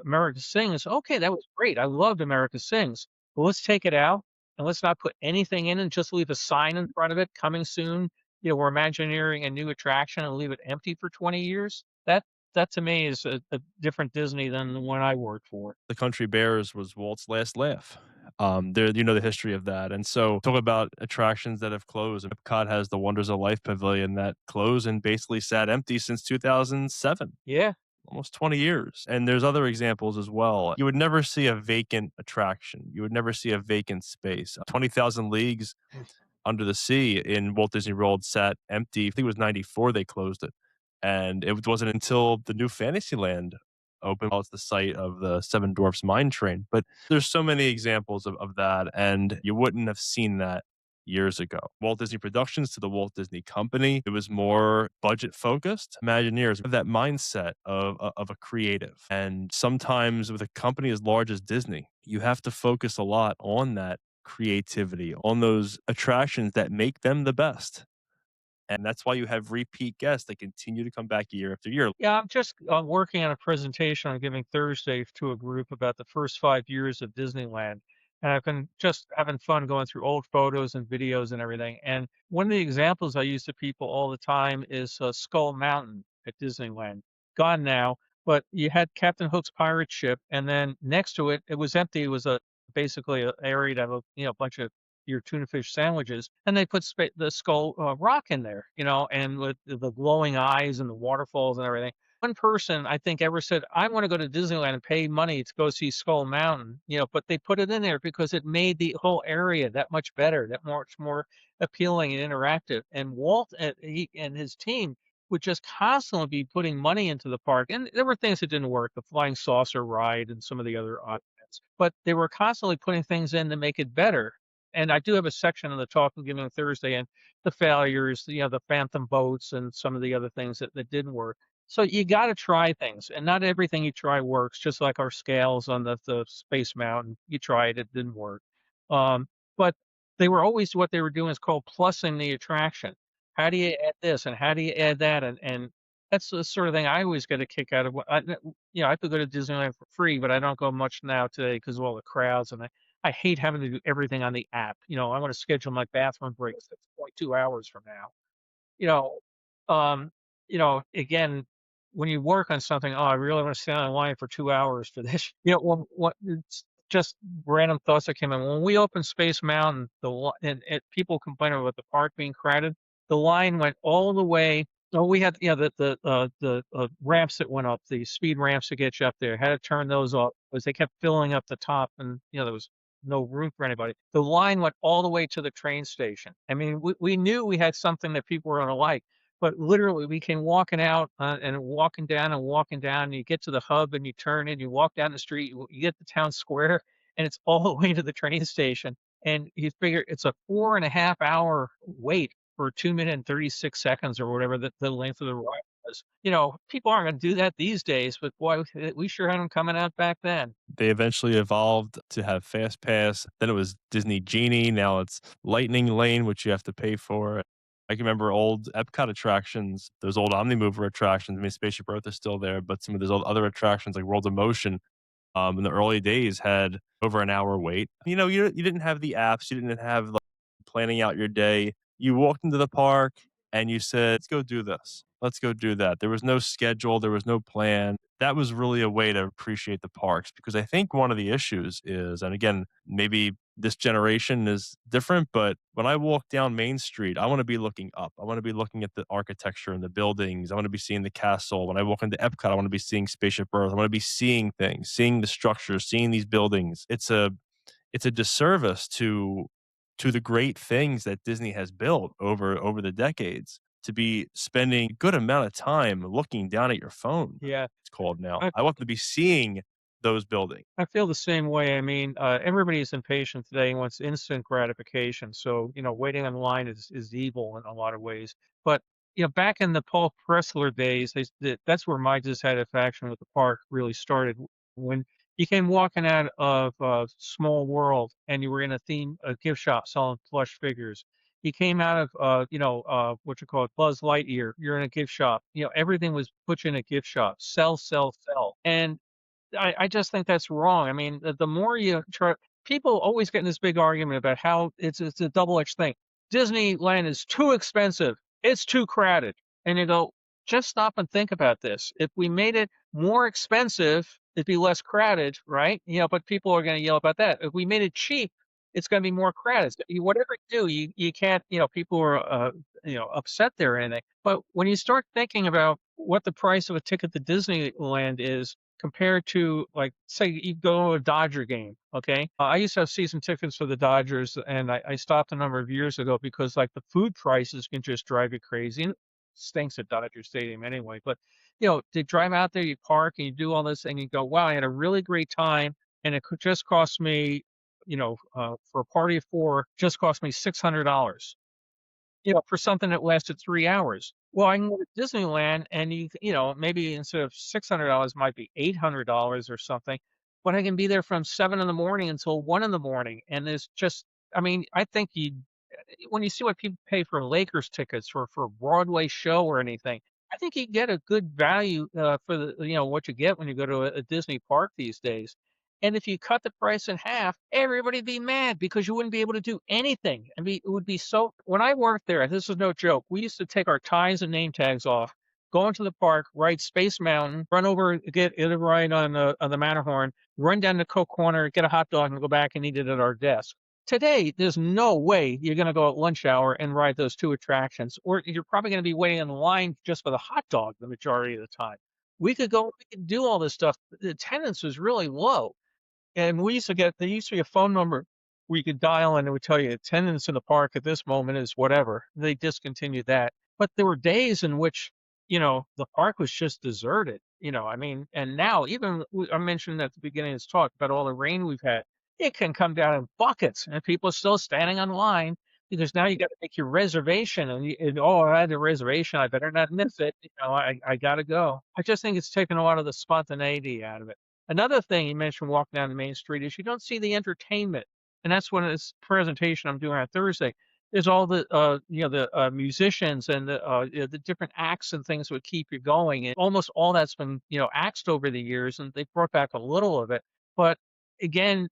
America Sings, okay, that was great. I loved America Sings. But let's take it out and let's not put anything in and just leave a sign in front of it, "Coming soon." We're Imagineering a new attraction and leave it empty for 20 years. That to me is a different Disney than the one I worked for. The Country Bears was Walt's last laugh. There, you know the history of that, and so talk about attractions that have closed. Epcot has the Wonders of Life Pavilion that closed and basically sat empty since 2007, Yeah. almost 20 years. And there's other examples as well. You would never see a vacant attraction. You would never see a vacant space. 20,000 Leagues Under the Sea in Walt Disney World sat empty. I think it was 94 they closed it. And it wasn't until the new Fantasyland opened, well, it's the site of the Seven Dwarfs Mine Train. But there's so many examples of that, and you wouldn't have seen that years ago. Walt Disney Productions to the Walt Disney Company, it was more budget focused. Imagineers have that mindset of a creative. And sometimes with a company as large as Disney, you have to focus a lot on that creativity, on those attractions that make them the best. And that's why you have repeat guests that continue to come back year after year. Yeah, I'm just working on a presentation I'm giving Thursday to a group about the first 5 years of Disneyland. And I've been just having fun going through old photos and videos and everything. And one of the examples I use to people all the time is Skull Mountain at Disneyland. Gone now, but you had Captain Hook's pirate ship, and then next to it, it was empty. It was basically an area to have a bunch of your tuna fish sandwiches, and they put the skull rock in there, and with the glowing eyes and the waterfalls and everything. One person I think ever said, "I want to go to Disneyland and pay money to go see Skull Mountain," but they put it in there because it made the whole area that much better, that much more appealing and interactive. And Walt he and his team would just constantly be putting money into the park. And there were things that didn't work, the flying saucer ride and some of the other odd bits, but they were constantly putting things in to make it better. And I do have a section on the Talk of Giving Thursday and the failures, the phantom boats and some of the other things that didn't work. So you got to try things, and not everything you try works. Just like our scales on the Space Mountain, you tried it, didn't work. But they were always what they were doing is called plussing the attraction. How do you add this and how do you add that? And that's the sort of thing I always get a kick out of. I could go to Disneyland for free, but I don't go much now today because of all the crowds, and I hate having to do everything on the app. I want to schedule my bathroom breaks 6.2 hours from now. You know, again, when you work on something, "Oh, I really wanna stand in line for 2 hours for this." What it's just random thoughts that came in. When we opened Space Mountain, the li and people complaining about the park being crowded, the line went all the way. Oh, we had, the ramps that went up, the speed ramps to get you up there, had to turn those off because they kept filling up the top and, there was no room for anybody. The line went all the way to the train station. I mean, we knew we had something that people were gonna like, but literally we came walking out, and walking down, and you get to the hub and you turn and you walk down the street, you get to town square, and it's all the way to the train station. And you figure it's a 4.5 hour wait for 2 minutes and 36 seconds or whatever the length of the ride was. People aren't gonna do that these days, but boy, we sure had them coming out back then. They eventually evolved to have Fast Pass. Then it was Disney Genie. Now it's Lightning Lane, which you have to pay for. I can remember old Epcot attractions, those old Omnimover attractions. I mean, Spaceship Earth is still there, but some of those other attractions like World of Motion in the early days had over an hour wait. You didn't have the apps, you didn't have like planning out your day. You walked into the park and you said, "Let's go do this. Let's go do that." There was no schedule, there was no plan. That was really a way to appreciate the parks because I think one of the issues is, and again, maybe this generation is different, but when I walk down Main Street, I want to be looking up. I want to be looking at the architecture and the buildings. I want to be seeing the castle. When I walk into Epcot, I want to be seeing Spaceship Earth. I want to be seeing things, seeing the structures, seeing these buildings. It's a disservice to the great things that Disney has built over the decades to be spending a good amount of time looking down at your phone. Yeah. It's called now. I I want to be seeing those buildings. I feel the same way. I mean, everybody's impatient today and wants instant gratification. So, waiting on line is evil in a lot of ways. But, back in the Paul Pressler days, that's where my dissatisfaction with the park really started. When you came walking out of Small World and you were in a gift shop selling plush figures. You came out of, what you call it, Buzz Lightyear. You're in a gift shop. Everything was put you in a gift shop. Sell, sell, sell. And I just think that's wrong. I mean, the more you try, people always get in this big argument about how it's a double-edged thing. Disneyland is too expensive. It's too crowded. And you go, just stop and think about this. If we made it more expensive, it'd be less crowded, right? But people are going to yell about that. If we made it cheap, it's going to be more crowded. So whatever you do, you can't, people are, upset there or anything. But when you start thinking about what the price of a ticket to Disneyland is, compared to, like, say you go to a Dodger game, okay? I used to have season tickets for the Dodgers, and I stopped a number of years ago because, like, the food prices can just drive you crazy. And it stinks at Dodger Stadium anyway. But to drive out there, you park and you do all this, and you go, "Wow, I had a really great time," and it could just cost me, for a party of four, just cost me $600. For something that lasted 3 hours. Well, I can go to Disneyland and maybe instead of $600 might be $800 or something, but I can be there from 7 in the morning until 1 in the morning. And there's just, I mean, I think when you see what people pay for Lakers tickets for a Broadway show or anything, I think you get a good value for what you get when you go to a Disney park these days. And if you cut the price in half, everybody'd be mad because you wouldn't be able to do anything. I mean, it would be so. When I worked there, this is no joke. We used to take our ties and name tags off, go into the park, ride Space Mountain, run over, get a ride on the Matterhorn, run down to Coke Corner, get a hot dog, and go back and eat it at our desk. Today, there's no way you're gonna go at lunch hour and ride those 2 attractions, or you're probably gonna be waiting in line just for the hot dog the majority of the time. We could do all this stuff. The attendance was really low. And we used to get there used to be a phone number where you could dial and it would tell you attendance in the park at this moment is whatever. They discontinued that. But there were days in which, the park was just deserted. I mean, and now I mentioned at the beginning of this talk about all the rain we've had. It can come down in buckets and people are still standing on line because now you got to make your reservation oh, I had a reservation. I better not miss it. I got to go. I just think it's taken a lot of the spontaneity out of it. Another thing you mentioned walking down the main street is you don't see the entertainment, and that's one of this presentation I'm doing on Thursday. There's all the musicians and the different acts and things that would keep you going, and almost all that's been, axed over the years, and they've brought back a little of it. But again,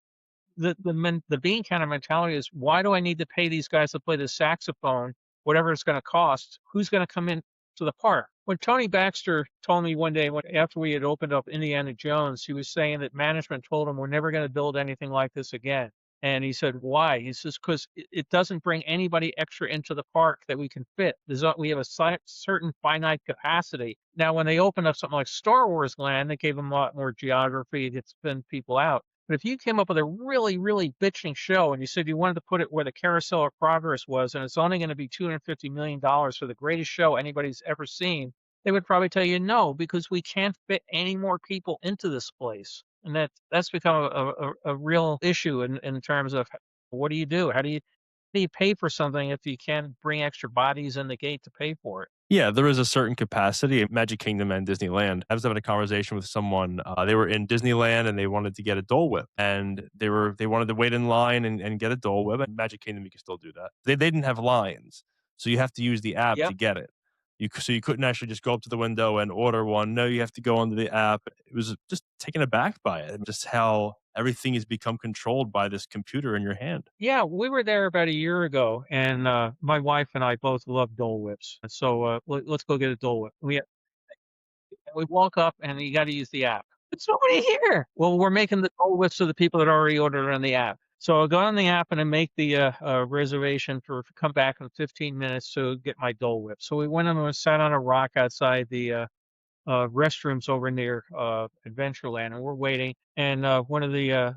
the bean counter mentality is, "Why do I need to pay these guys to play the saxophone, whatever it's gonna cost? Who's gonna come in to the park?" When Tony Baxter told me one day after we had opened up Indiana Jones, he was saying that management told him, "We're never gonna build anything like this again." And he said, "Why?" He says, "'Cause it doesn't bring anybody extra into the park that we can fit. We have a certain finite capacity." Now, when they opened up something like Star Wars Land, they gave them a lot more geography to spin people out. But if you came up with a really, really bitching show and you said you wanted to put it where the Carousel of Progress was, and it's only going to be $250 million for the greatest show anybody's ever seen, they would probably tell you no, because we can't fit any more people into this place. And that's become a real issue in terms of what do you do? How do you pay for something if you can't bring extra bodies in the gate to pay for it? Yeah, there is a certain capacity at Magic Kingdom and Disneyland. I was having a conversation with someone. They were in Disneyland and they wanted to get a Dole Whip, and they wanted to wait in line and get a Dole Whip. At Magic Kingdom, you can still do that. They didn't have lines, so you have to use the app to Yep. get it. So you couldn't actually just go up to the window and order one. No, you have to go onto the app. It was just taken aback by it, just how everything has become controlled by this computer in your hand. Yeah, we were there about a year ago, and my wife and I both love Dole Whips. And so let's go get a Dole Whip. We walk up, and you got to use the app. There's nobody here. Well, we're making the Dole Whips for the people that already ordered on the app. So I go on the app and I make the reservation for come back in 15 minutes to get my Dole Whip. So we went and we sat on a rock outside the restrooms over near Adventureland, and we're waiting. And one of the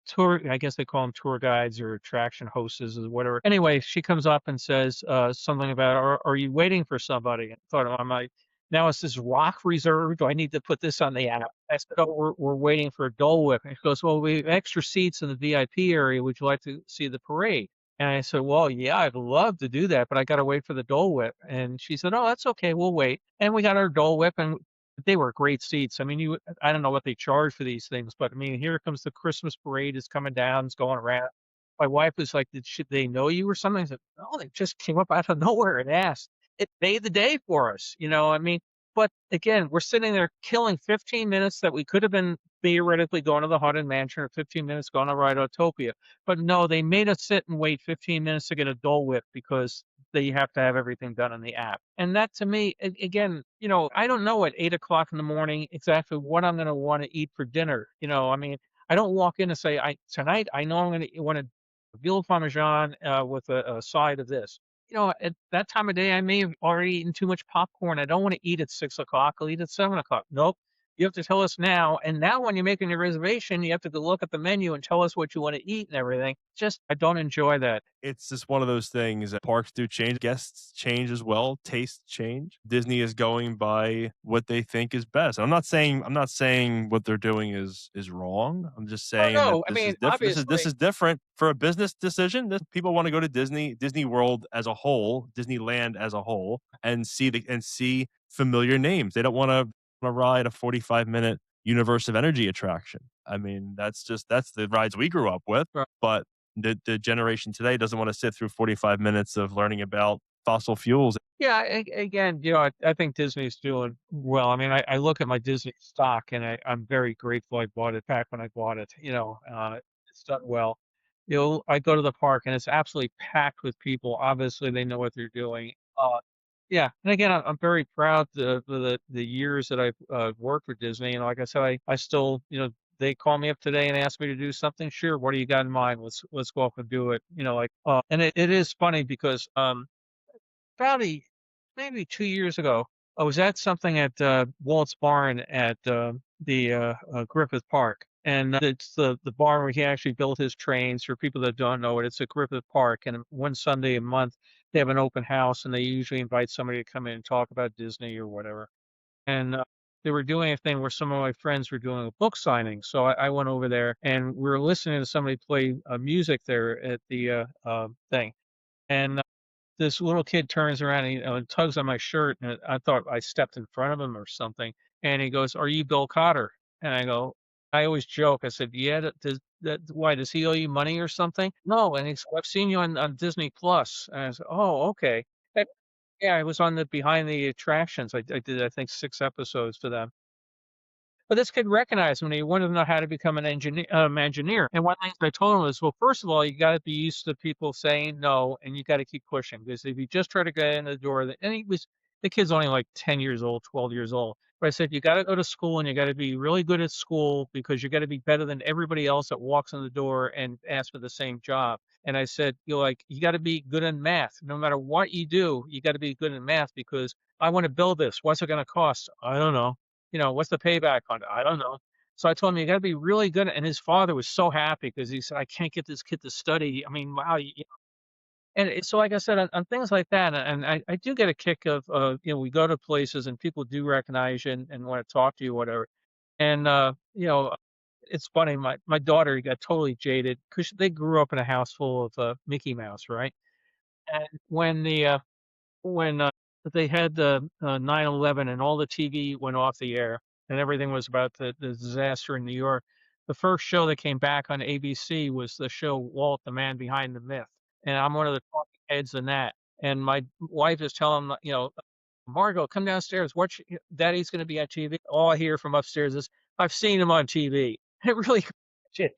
tour, I guess they call them tour guides or attraction hosts or whatever. Anyway, she comes up and says something about, are you waiting for somebody? And I thought, I'm like, now is this rock reserved? Do I need to put this on the app? I said, oh, we're waiting for a Dole Whip. And she goes, well, we have extra seats in the VIP area. Would you like to see the parade? And I said, "Well, yeah, I'd love to do that, but I gotta wait for the Dole Whip." And she said, "Oh, that's okay, we'll wait." And we got our Dole Whip, and they were great seats. I mean, I don't know what they charge for these things, but I mean, here comes the Christmas parade is coming down, it's going around. My wife was like, should they know you or something?" I said, "No, they just came up out of nowhere and asked." It made the day for us, I mean, but again, we're sitting there killing 15 minutes that we could have been theoretically going to the Haunted Mansion or 15 minutes going to Ride Autopia. But no, they made us sit and wait 15 minutes to get a Dole Whip because they have to have everything done on the app. And that to me, again, I don't know at 8 o'clock in the morning exactly what I'm going to want to eat for dinner. I mean, I don't walk in and say, tonight I know I'm going to want a veal parmesan with a side of this. At that time of day, I may have already eaten too much popcorn. I don't want to eat at 6 o'clock. I'll eat at 7 o'clock. Nope. You have to tell us now. And now when you're making your reservation, you have to go look at the menu and tell us what you want to eat and everything. Just, I don't enjoy that. It's just one of those things that parks do change, guests change as well, tastes change. Disney is going by what they think is best. I'm not saying what they're doing is wrong. I'm just Oh, saying that no. I this mean, is different. This obviously, is different for a business decision. People want to go to Disney World as a whole, Disneyland as a whole, and see familiar names. They don't want to ride a 45-minute Universe of Energy attraction. I mean, that's the rides we grew up with, right. but the generation today doesn't want to sit through 45 minutes of learning about fossil fuels. Yeah, again, I think Disney's doing well. I mean, I look at my Disney stock and I'm very grateful I bought it back when I bought it. It's done well. I go to the park and it's absolutely packed with people. Obviously, they know what they're doing. Yeah, and again, I'm very proud for the years that I've worked for Disney. And like I said, I still, they call me up today and ask me to do something, sure, what do you got in mind? Let's go up and do it. And it is funny because about maybe 2 years ago, I was at something at Walt's barn at the Griffith Park. And it's the barn where he actually built his trains. For people that don't know it, it's at Griffith Park. And one Sunday a month, they have an open house, and they usually invite somebody to come in and talk about Disney or whatever. And they were doing a thing where some of my friends were doing a book signing. So I went over there, and we were listening to somebody play music there at the thing. And this little kid turns around and, and tugs on my shirt, and I thought I stepped in front of him or something. And he goes, "Are you Bill Cotter?" And I go, I always joke. I said, "Yeah, does that? Why does he owe you money or something?" No, and he's, "I've seen you on Disney Plus." And I said, "Oh, okay." And, yeah, I was on the behind the attractions. I did, I think, 6 episodes for them. But this kid recognized me. He wanted to know how to become an engineer. And one thing I told him was, well, first of all, you got to be used to people saying no, and you got to keep pushing. Because if you just try to get in the door, and the kid's only like 10 years old, 12 years old. But I said, you got to go to school and you got to be really good at school because you got to be better than everybody else that walks in the door and asks for the same job. And I said, you got to be good in math. No matter what you do, you got to be good in math because I want to build this. What's it going to cost? I don't know. What's the payback on it? I don't know. So I told him, you got to be really good. And his father was so happy because he said, I can't get this kid to study. I mean, wow. So, like I said, on things like that, and I do get a kick of, we go to places and people do recognize you and want to talk to you, whatever. And, it's funny. My daughter got totally jaded because they grew up in a house full of Mickey Mouse, right? And when they had the 9/11 and all the TV went off the air and everything was about the disaster in New York, the first show that came back on ABC was the show Walt, the Man Behind the Myth, and I'm one of the talking heads in that. And my wife is telling, Margot, come downstairs. Daddy's going to be on TV. All I hear from upstairs is, I've seen him on TV. It really, shit,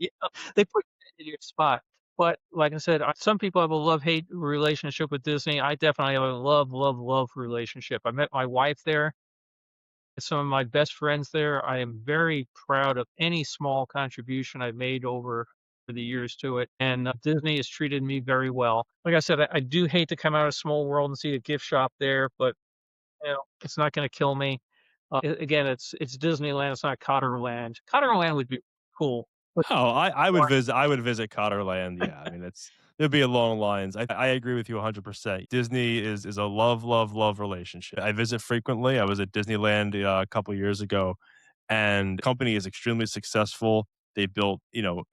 they put you in your spot. But like I said, some people have a love-hate relationship with Disney. I definitely have a love, love, love relationship. I met my wife there, some of my best friends there. I am very proud of any small contribution I've made over the years to it. And Disney has treated me very well. Like I said, I do hate to come out of small world and see a gift shop there, but it's not going to kill me. Again, it's Disneyland. It's not Cotterland. Cotterland would be cool, but Oh, I would visit Cotterland, yeah, I mean, there'd be a long lines. I agree with you 100%. Disney is a love, love, love relationship. I visit frequently. I was at Disneyland, a couple years ago, and the company is extremely successful. They built,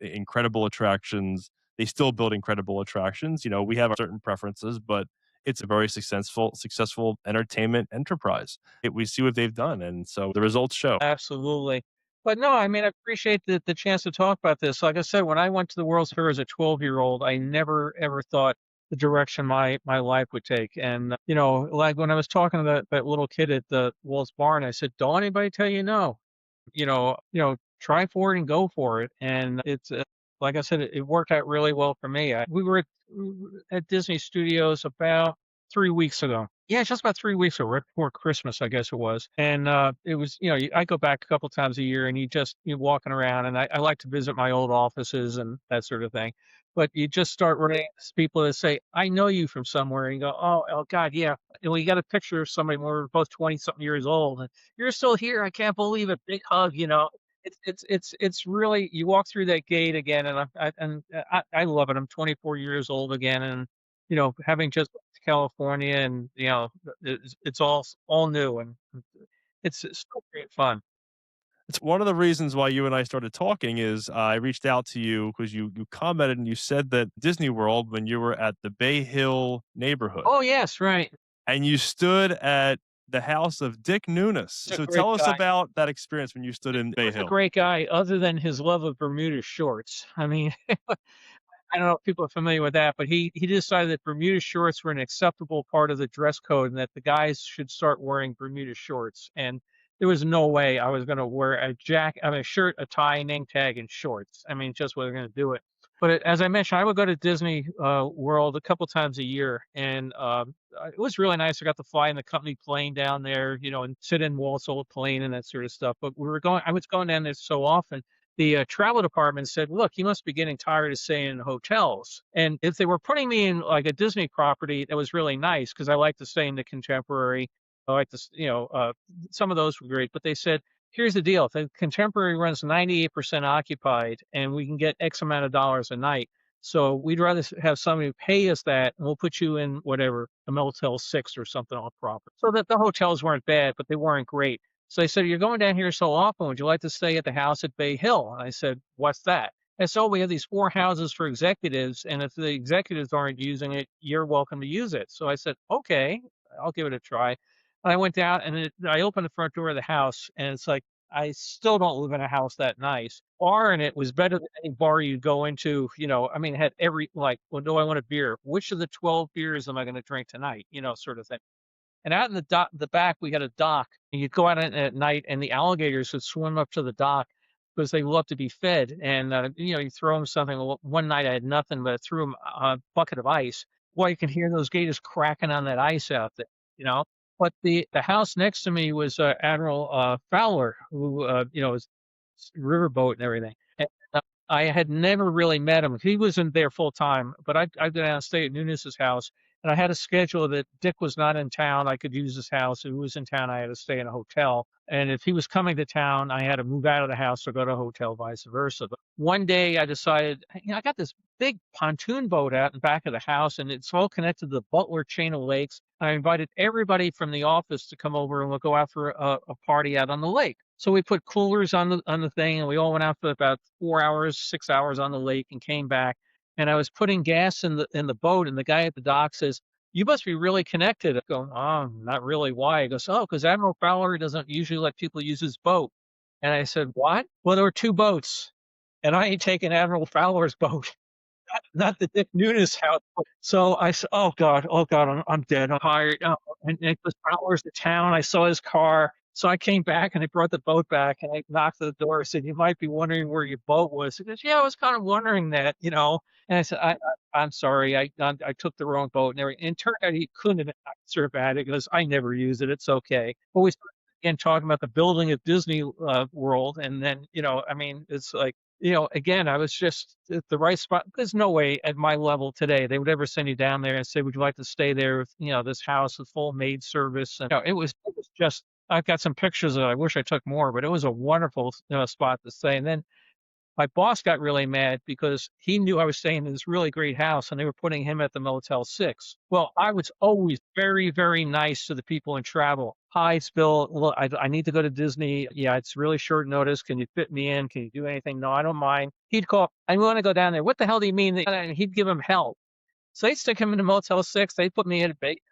incredible attractions. They still build incredible attractions. We have our certain preferences, but it's a very successful entertainment enterprise. We see what they've done, and so the results show. absolutely. But no, I mean, I appreciate the chance to talk about this. Like I said, when I went to the World's Fair as a 12-year-old, I never ever thought the direction my life would take. And like when I was talking to that little kid at the Walt's Barn, I said, "Don't anybody tell you no." Try for it and go for it. And it's like I said, it worked out really well for me. We were at Disney Studios about 3 weeks ago. Yeah, just about 3 weeks ago, right before Christmas, I guess it was. And it was, I go back a couple times a year, and you're walking around, and I like to visit my old offices and that sort of thing. But you just start running into people that say, "I know you from somewhere," and you go, "Oh, God, yeah." And we got a picture of somebody when we were both 20 something years old, and "You're still here. I can't believe it." Big hug. It's really, you walk through that gate again, and I love it. I'm 24 years old again, and having just moved to California, and it's all new, and it's still great fun. It's one of the reasons why you and I started talking is I reached out to you because you commented and you said that Disney World when you were at the Bay Hill neighborhood Oh yes, right. and you stood at the house of Dick Nunis. He's a So great tell us guy. about that experience when you stood Dick in Bay was a Hill. great guy, other than his love of Bermuda shorts. I mean, I don't know if people are familiar with that, but he decided that Bermuda shorts were an acceptable part of the dress code and that the guys should start wearing Bermuda shorts. And there was no way I was going to wear a shirt, a tie, name tag, and shorts. I mean, just wasn't going to do it. But as I mentioned, I would go to Disney World a couple times a year, and it was really nice. I got to fly in the company plane down there, and sit in Walt's old plane and that sort of stuff. But I was going down there so often the travel department said, "Look, you must be getting tired of staying in hotels." And if they were putting me in like a Disney property, that was really nice because I like to stay in the contemporary. I like to, some of those were great. But they said, "Here's the deal: the contemporary runs 98% occupied, and we can get X amount of dollars a night. So we'd rather have somebody pay us that, and we'll put you in whatever a Motel 6 or something on property." So that the hotels weren't bad, but they weren't great. So they said, "You're going down here so often. Would you like to stay at the house at Bay Hill?" And I said, "What's that?" And so we have these four houses for executives, and if the executives aren't using it, you're welcome to use it. So I said, "Okay, I'll give it a try." And I went down and I opened the front door of the house, and it's like I still don't live in a house that nice. Bar in it was better than any bar you'd go into. I mean, it had every like, well, do I want a beer? Which of the 12 beers am I going to drink tonight? Sort of thing. And out in the back, we had a dock, and you'd go out at night, and the alligators would swim up to the dock because they love to be fed. And you throw them something. Well, one night I had nothing, but I threw them a bucket of ice. Boy, you can hear those gators cracking on that ice out there. You know. But the house next to me was Admiral Fowler, who is riverboat and everything. And I had never really met him. He wasn't there full time, but I'd go down and stay at Nunes's house, and I had a schedule that Dick was not in town. I could use his house. If he was in town, I had to stay in a hotel. And if he was coming to town, I had to move out of the house or go to a hotel, vice versa. But one day I decided, I got this big pontoon boat out in back of the house, and it's all connected to the Butler chain of lakes. I invited everybody from the office to come over, and we'll go out for a party out on the lake. So we put coolers on the thing, and we all went out for about 4 hours, 6 hours on the lake, and came back. And I was putting gas in the boat, and the guy at the dock says, "You must be really connected." I go, "Oh, not really. Why?" He goes, "Oh, because Admiral Fowler doesn't usually let people use his boat." And I said, "What?" "Well, there were two boats, and I ain't taking Admiral Fowler's boat." Not the Dick Nunes house. So I said, oh God, I'm dead. I'm tired." And it was hours to town. I saw his car. So I came back and I brought the boat back and I knocked at the door. I said, "You might be wondering where your boat was." He goes, "Yeah, I was kind of wondering that." And I said, I'm sorry. I took the wrong boat and everything. And it turned out he couldn't have answered about it because I never use it. It's okay. But we started again talking about the building of Disney World. And then, I mean, it's like, again, I was just at the right spot. There's no way at my level today they would ever send you down there and say, "Would you like to stay there with, this house with full maid service?" And it was just. I've got some pictures that I wish I took more, but it was a wonderful spot to stay. And then my boss got really mad because he knew I was staying in this really great house and they were putting him at the Motel 6. Well, I was always very, very nice to the people in travel. "Hi, it's Bill. Look, I need to go to Disney. Yeah, it's really short notice. Can you fit me in? Can you do anything?" "No, I don't mind." He'd call, "I want to go down there." "What the hell do you mean?" And he'd give him hell. So they stick him in the Motel 6. They put me in a bait.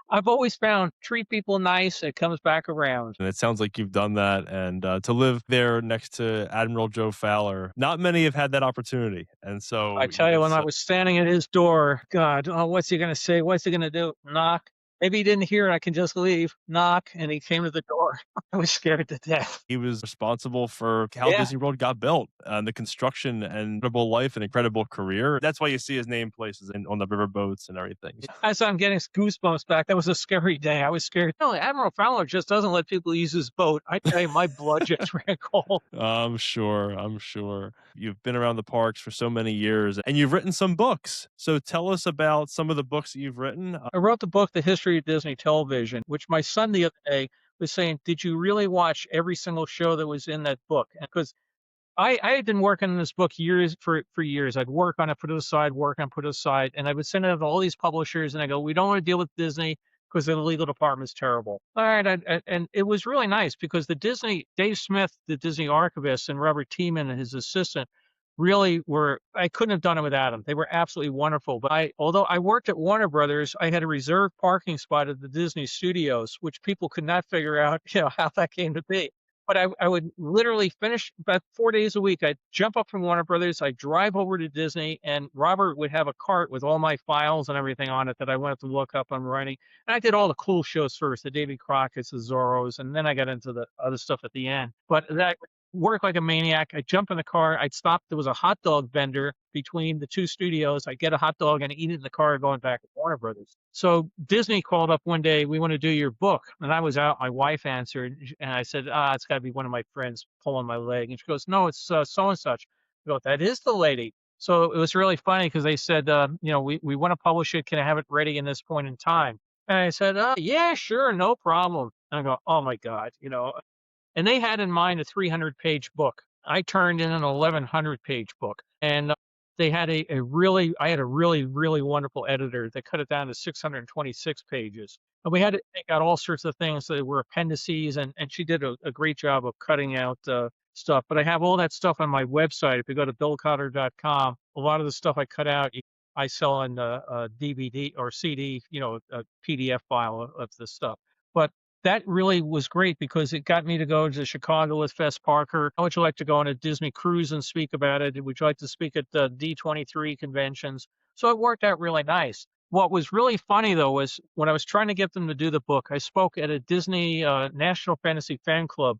I've always found treat people nice. It comes back around. And it sounds like you've done that. And to live there next to Admiral Joe Fowler, not many have had that opportunity. And I so tell you, when I was standing at his door, God, oh, what's he gonna say? What's he gonna do? Knock. Maybe he didn't hear it. I can just leave. Knock, and he came to the door. I was scared to death. he was responsible for how Yeah. Disney World got built and the construction and incredible life and incredible career. That's why you see his name places on the riverboats and everything. As I'm getting goosebumps back, that was a scary day. I was scared. No, Admiral Fowler just doesn't let people use his boat. I tell you, my blood just ran cold. I'm sure. I'm sure. You've been around the parks for so many years and you've written some books. So tell us about some of the books that you've written. I wrote the book, The History of Disney Television, which my son the other day was saying, "Did you really watch every single show that was in that book?" Because I had been working on this book for years. I'd work on it, put it aside, work on, put it aside, and I would send it to all these publishers, and I go, "We don't want to deal with Disney because the legal department's terrible." All right, and it was really nice because Dave Smith, the Disney archivist, and Robert Tiemann, his assistant, really were. I couldn't have done it without them. They were absolutely wonderful. But although I worked at Warner Brothers, I had a reserved parking spot at the Disney Studios, which people could not figure out, how that came to be. But I would literally finish about 4 days a week. I'd jump up from Warner Brothers, I'd drive over to Disney, and Robert would have a cart with all my files and everything on it that I wanted to look up on writing. And I did all the cool shows first, the Davy Crockett's, the Zorros, and then I got into the other stuff at the end. But that work like a maniac. I'd jump in the car. I'd stop. There was a hot dog vendor between the two studios. I'd get a hot dog and eat it in the car going back to Warner Brothers. So Disney called up one day, we want to do your book. And I was out. My wife answered, and I said, it's got to be one of my friends pulling my leg. And she goes, no, it's so and such. I go, that is the lady. So it was really funny because they said, we want to publish it. Can I have it ready in this point in time? And I said, yeah, sure, no problem. And I go, oh my God, and they had in mind a 300-page book. I turned in an 1,100-page book, and they had I had a really, really wonderful editor that cut it down to 626 pages. And we had to take out all sorts of things that were appendices, and she did a great job of cutting out stuff. But I have all that stuff on my website. If you go to billcotter.com, a lot of the stuff I cut out, I sell on a DVD or CD, a PDF file of the stuff. But that really was great because it got me to go to Chicago with Fess Parker. How would you like to go on a Disney cruise and speak about it? Would you like to speak at the D23 conventions? So it worked out really nice. What was really funny though was when I was trying to get them to do the book, I spoke at a Disney National Fantasy Fan Club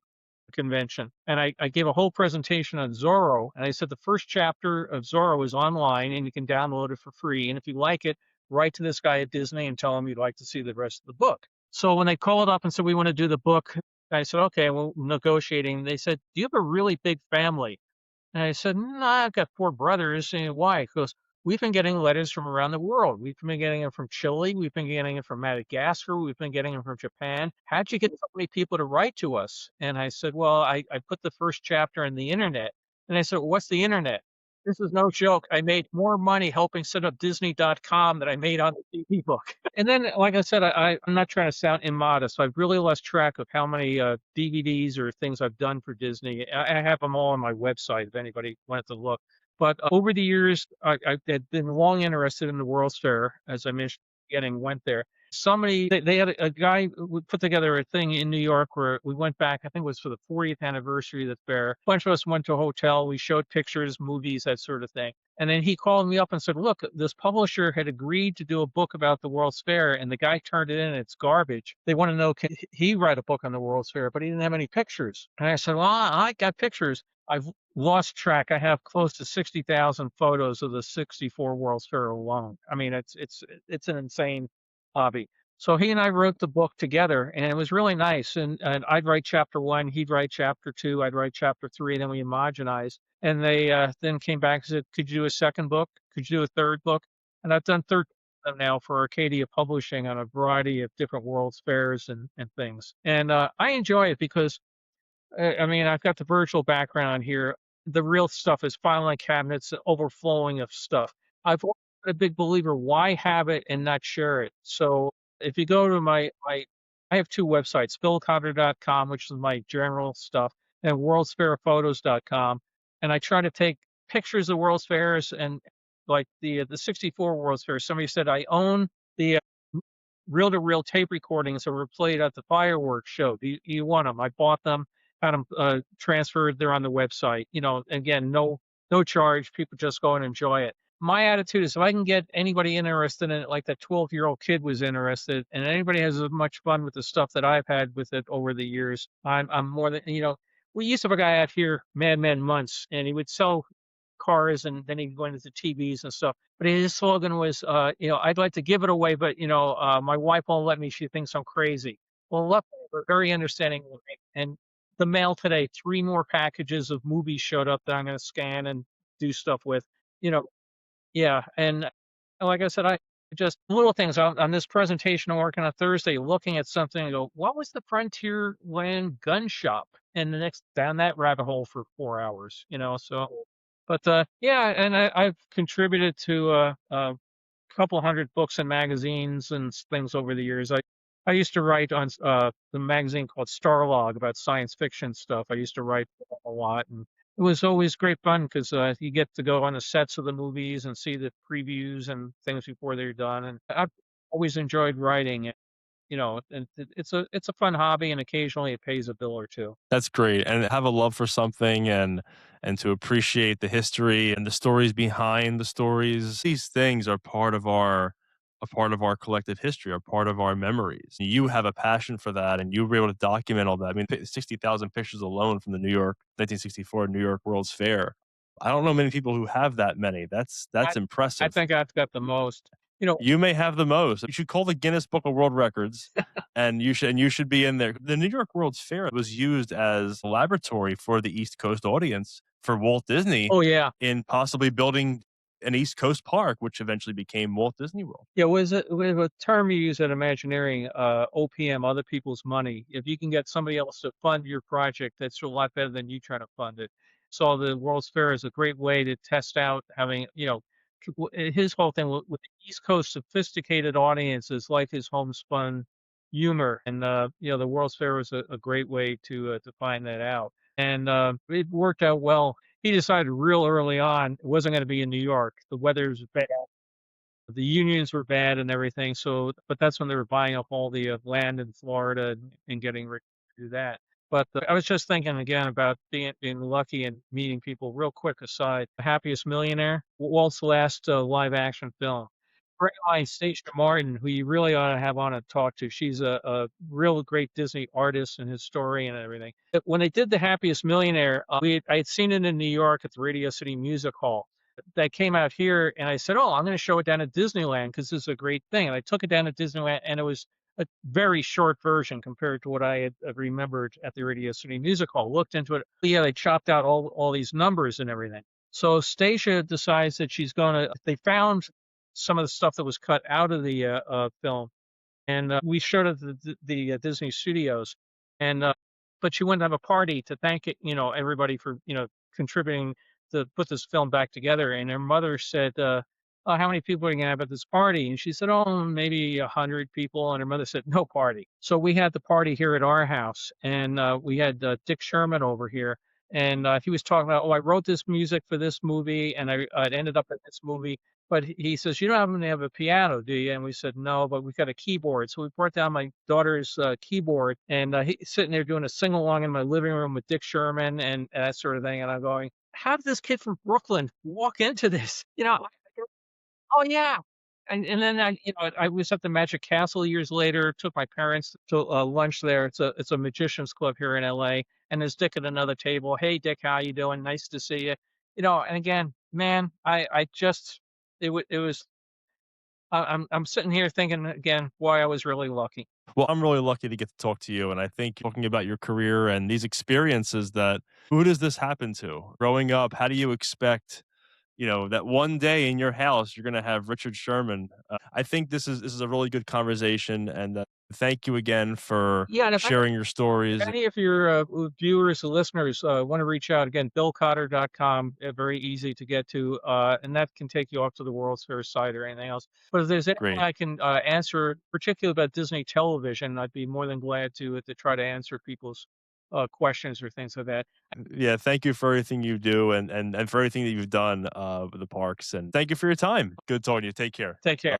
convention, and I gave a whole presentation on Zorro, and I said the first chapter of Zorro is online and you can download it for free. And if you like it, write to this guy at Disney and tell him you'd like to see the rest of the book. So when they called up and said, we want to do the book, I said, okay, well, negotiating. They said, do you have a really big family? And I said, no, I've got four brothers. And why? He goes, we've been getting letters from around the world. We've been getting them from Chile. We've been getting them from Madagascar. We've been getting them from Japan. How'd you get so many people to write to us? And I said, well, I put the first chapter on the internet. And I said, well, what's the internet? This is no joke. I made more money helping set up Disney.com than I made on the TV book. And then, like I said, I'm not trying to sound immodest. I've really lost track of how many DVDs or things I've done for Disney. I have them all on my website if anybody wanted to look. But over the years, I had been long interested in the World's Fair, as I mentioned, getting went there. Somebody they had a guy who put together a thing in New York where we went back. I think it was for the 40th anniversary of the fair. A bunch of us went to a hotel. We showed pictures, movies, that sort of thing. And then he called me up and said, "Look, this publisher had agreed to do a book about the World's Fair, and the guy turned it in. And it's garbage. They want to know can he write a book on the World's Fair, but he didn't have any pictures." And I said, "Well, I got pictures. I've lost track. I have close to 60,000 photos of the 64 World's Fair alone. I mean, it's an insane hobby." So he and I wrote the book together, and it was really nice. And I'd write chapter one, he'd write chapter two, I'd write chapter three, and then we homogenized. And they then came back and said, "Could you do a second book? Could you do a third book?" And I've done 13 of them now for Arcadia Publishing on a variety of different World's Fairs and things. And I enjoy it because I mean, I've got the virtual background here. The real stuff is filing cabinets overflowing of stuff. I've always been a big believer, why have it and not share it? So if you go to I have two websites, billcotter.com, which is my general stuff, and worldsfairphotos.com. And I try to take pictures of World's Fairs and like the 64 World's Fairs. Somebody said I own the reel-to-reel tape recordings that were played at the fireworks show. Do you want them? I bought them, had them transferred. They're on the website. Again, no charge. People just go and enjoy it. My attitude is if I can get anybody interested in it, like that 12-year-old kid was interested, and anybody has as much fun with the stuff that I've had with it over the years, I'm more than We used to have a guy out here, Madman Munts, and he would sell cars and then he'd go into the TVs and stuff. But his slogan was, I'd like to give it away, but my wife won't let me. She thinks I'm crazy. Well, luckily, we're very understanding. And the mail today, three more packages of movies showed up that I'm going to scan and do stuff with. You know, yeah. And like I said, I just little things on this presentation I'm working on Thursday, looking at something and go, what was the Frontierland gun shop? And the next down that rabbit hole for 4 hours. So but, yeah, and I've contributed to, a couple hundred books and magazines and things over the years. I used to write on the magazine called Starlog about science fiction stuff. I used to write a lot, and it was always great fun because you get to go on the sets of the movies and see the previews and things before they're done, and I've always enjoyed writing, and it's a fun hobby, and occasionally it pays a bill or 2. That's great, and have a love for something and to appreciate the history and the stories behind the stories. These things are part of a part of our collective history, a part of our memories. You have a passion for that, and you were able to document all that. I mean, 60,000 pictures alone from the New York 1964 New York World's Fair. I don't know many people who have that many. I That's I impressive. think I've got the most. You know, You may have the most. You should call the Guinness Book of World Records, and you should be in there. The New York World's Fair was used as a laboratory for the East Coast audience for Walt Disney oh yeah, in possibly building an East Coast park, which eventually became Walt Disney World. yeah. Was a term you use at Imagineering, OPM, other people's money. If you can get somebody else to fund your project, that's a lot better than you trying to fund it. So the World's Fair is a great way to test out having, his whole thing with the East Coast sophisticated audiences like his homespun humor, and the World's Fair was a great way to find that out, and it worked out well. He decided real early on it wasn't going to be in New York. The weather's bad, the unions were bad and everything, so but that's when they were buying up all the, land in Florida and getting ready to do that. But, I was just thinking again about being lucky and meeting people. Real quick aside, The Happiest Millionaire, Walt's last, live action film. Friend of mine, Stacia Martin, who you really ought to have on to talk to. She's a real great Disney artist and historian and everything. But when they did The Happiest Millionaire, I had seen it in New York at the Radio City Music Hall that came out here, and I said, "Oh, I'm gonna show it down at Disneyland because this is a great thing." And I took it down at Disneyland, and it was a very short version compared to what I had remembered at the Radio City Music Hall. Looked into it. Yeah, they chopped out all these numbers and everything. So Stacia decides that she's gonna. They found some of the stuff that was cut out of the film, and we showed it at the Disney Studios, and but she wanted to have a party to thank it, everybody for contributing to put this film back together. And her mother said, "Oh, how many people are you gonna have at this party?" And she said, "Oh, maybe 100 people." And her mother said, "No party." So we had the party here at our house, and we had Dick Sherman over here. And he was talking about, oh, I wrote this music for this movie, and it ended up in this movie. But he says, "You don't happen to have a piano, do you?" And we said, "No, but we've got a keyboard." So we brought down my daughter's keyboard, and he's sitting there doing a sing along in my living room with Dick Sherman and that sort of thing. And I'm going, "How did this kid from Brooklyn walk into this?" Oh yeah. And then I was at the Magic Castle years later. Took my parents to lunch there. It's a magicians club here in LA. And there's Dick at another table. "Hey Dick, how you doing? Nice to see you." And again, man, I just it was I'm sitting here thinking again why I was really lucky. Well, I'm really lucky to get to talk to you, and I think talking about your career and these experiences that who does this happen to? Growing up, how do you expect, that one day in your house you're gonna have Richard Sherman? I think this is a really good conversation, and thank you again for Yeah, and sharing your if stories. any of your viewers or listeners want to reach out again, BillCotter.com, very easy to get to, and that can take you off to the World's Fair site or anything else. But if there's anything Great. I can answer, particularly about Disney television, I'd be more than glad to try to answer people's questions or things like that. Yeah, thank you for everything you do and for everything that you've done with the parks, and thank you for your time. Good talking to you. Take care. Take care.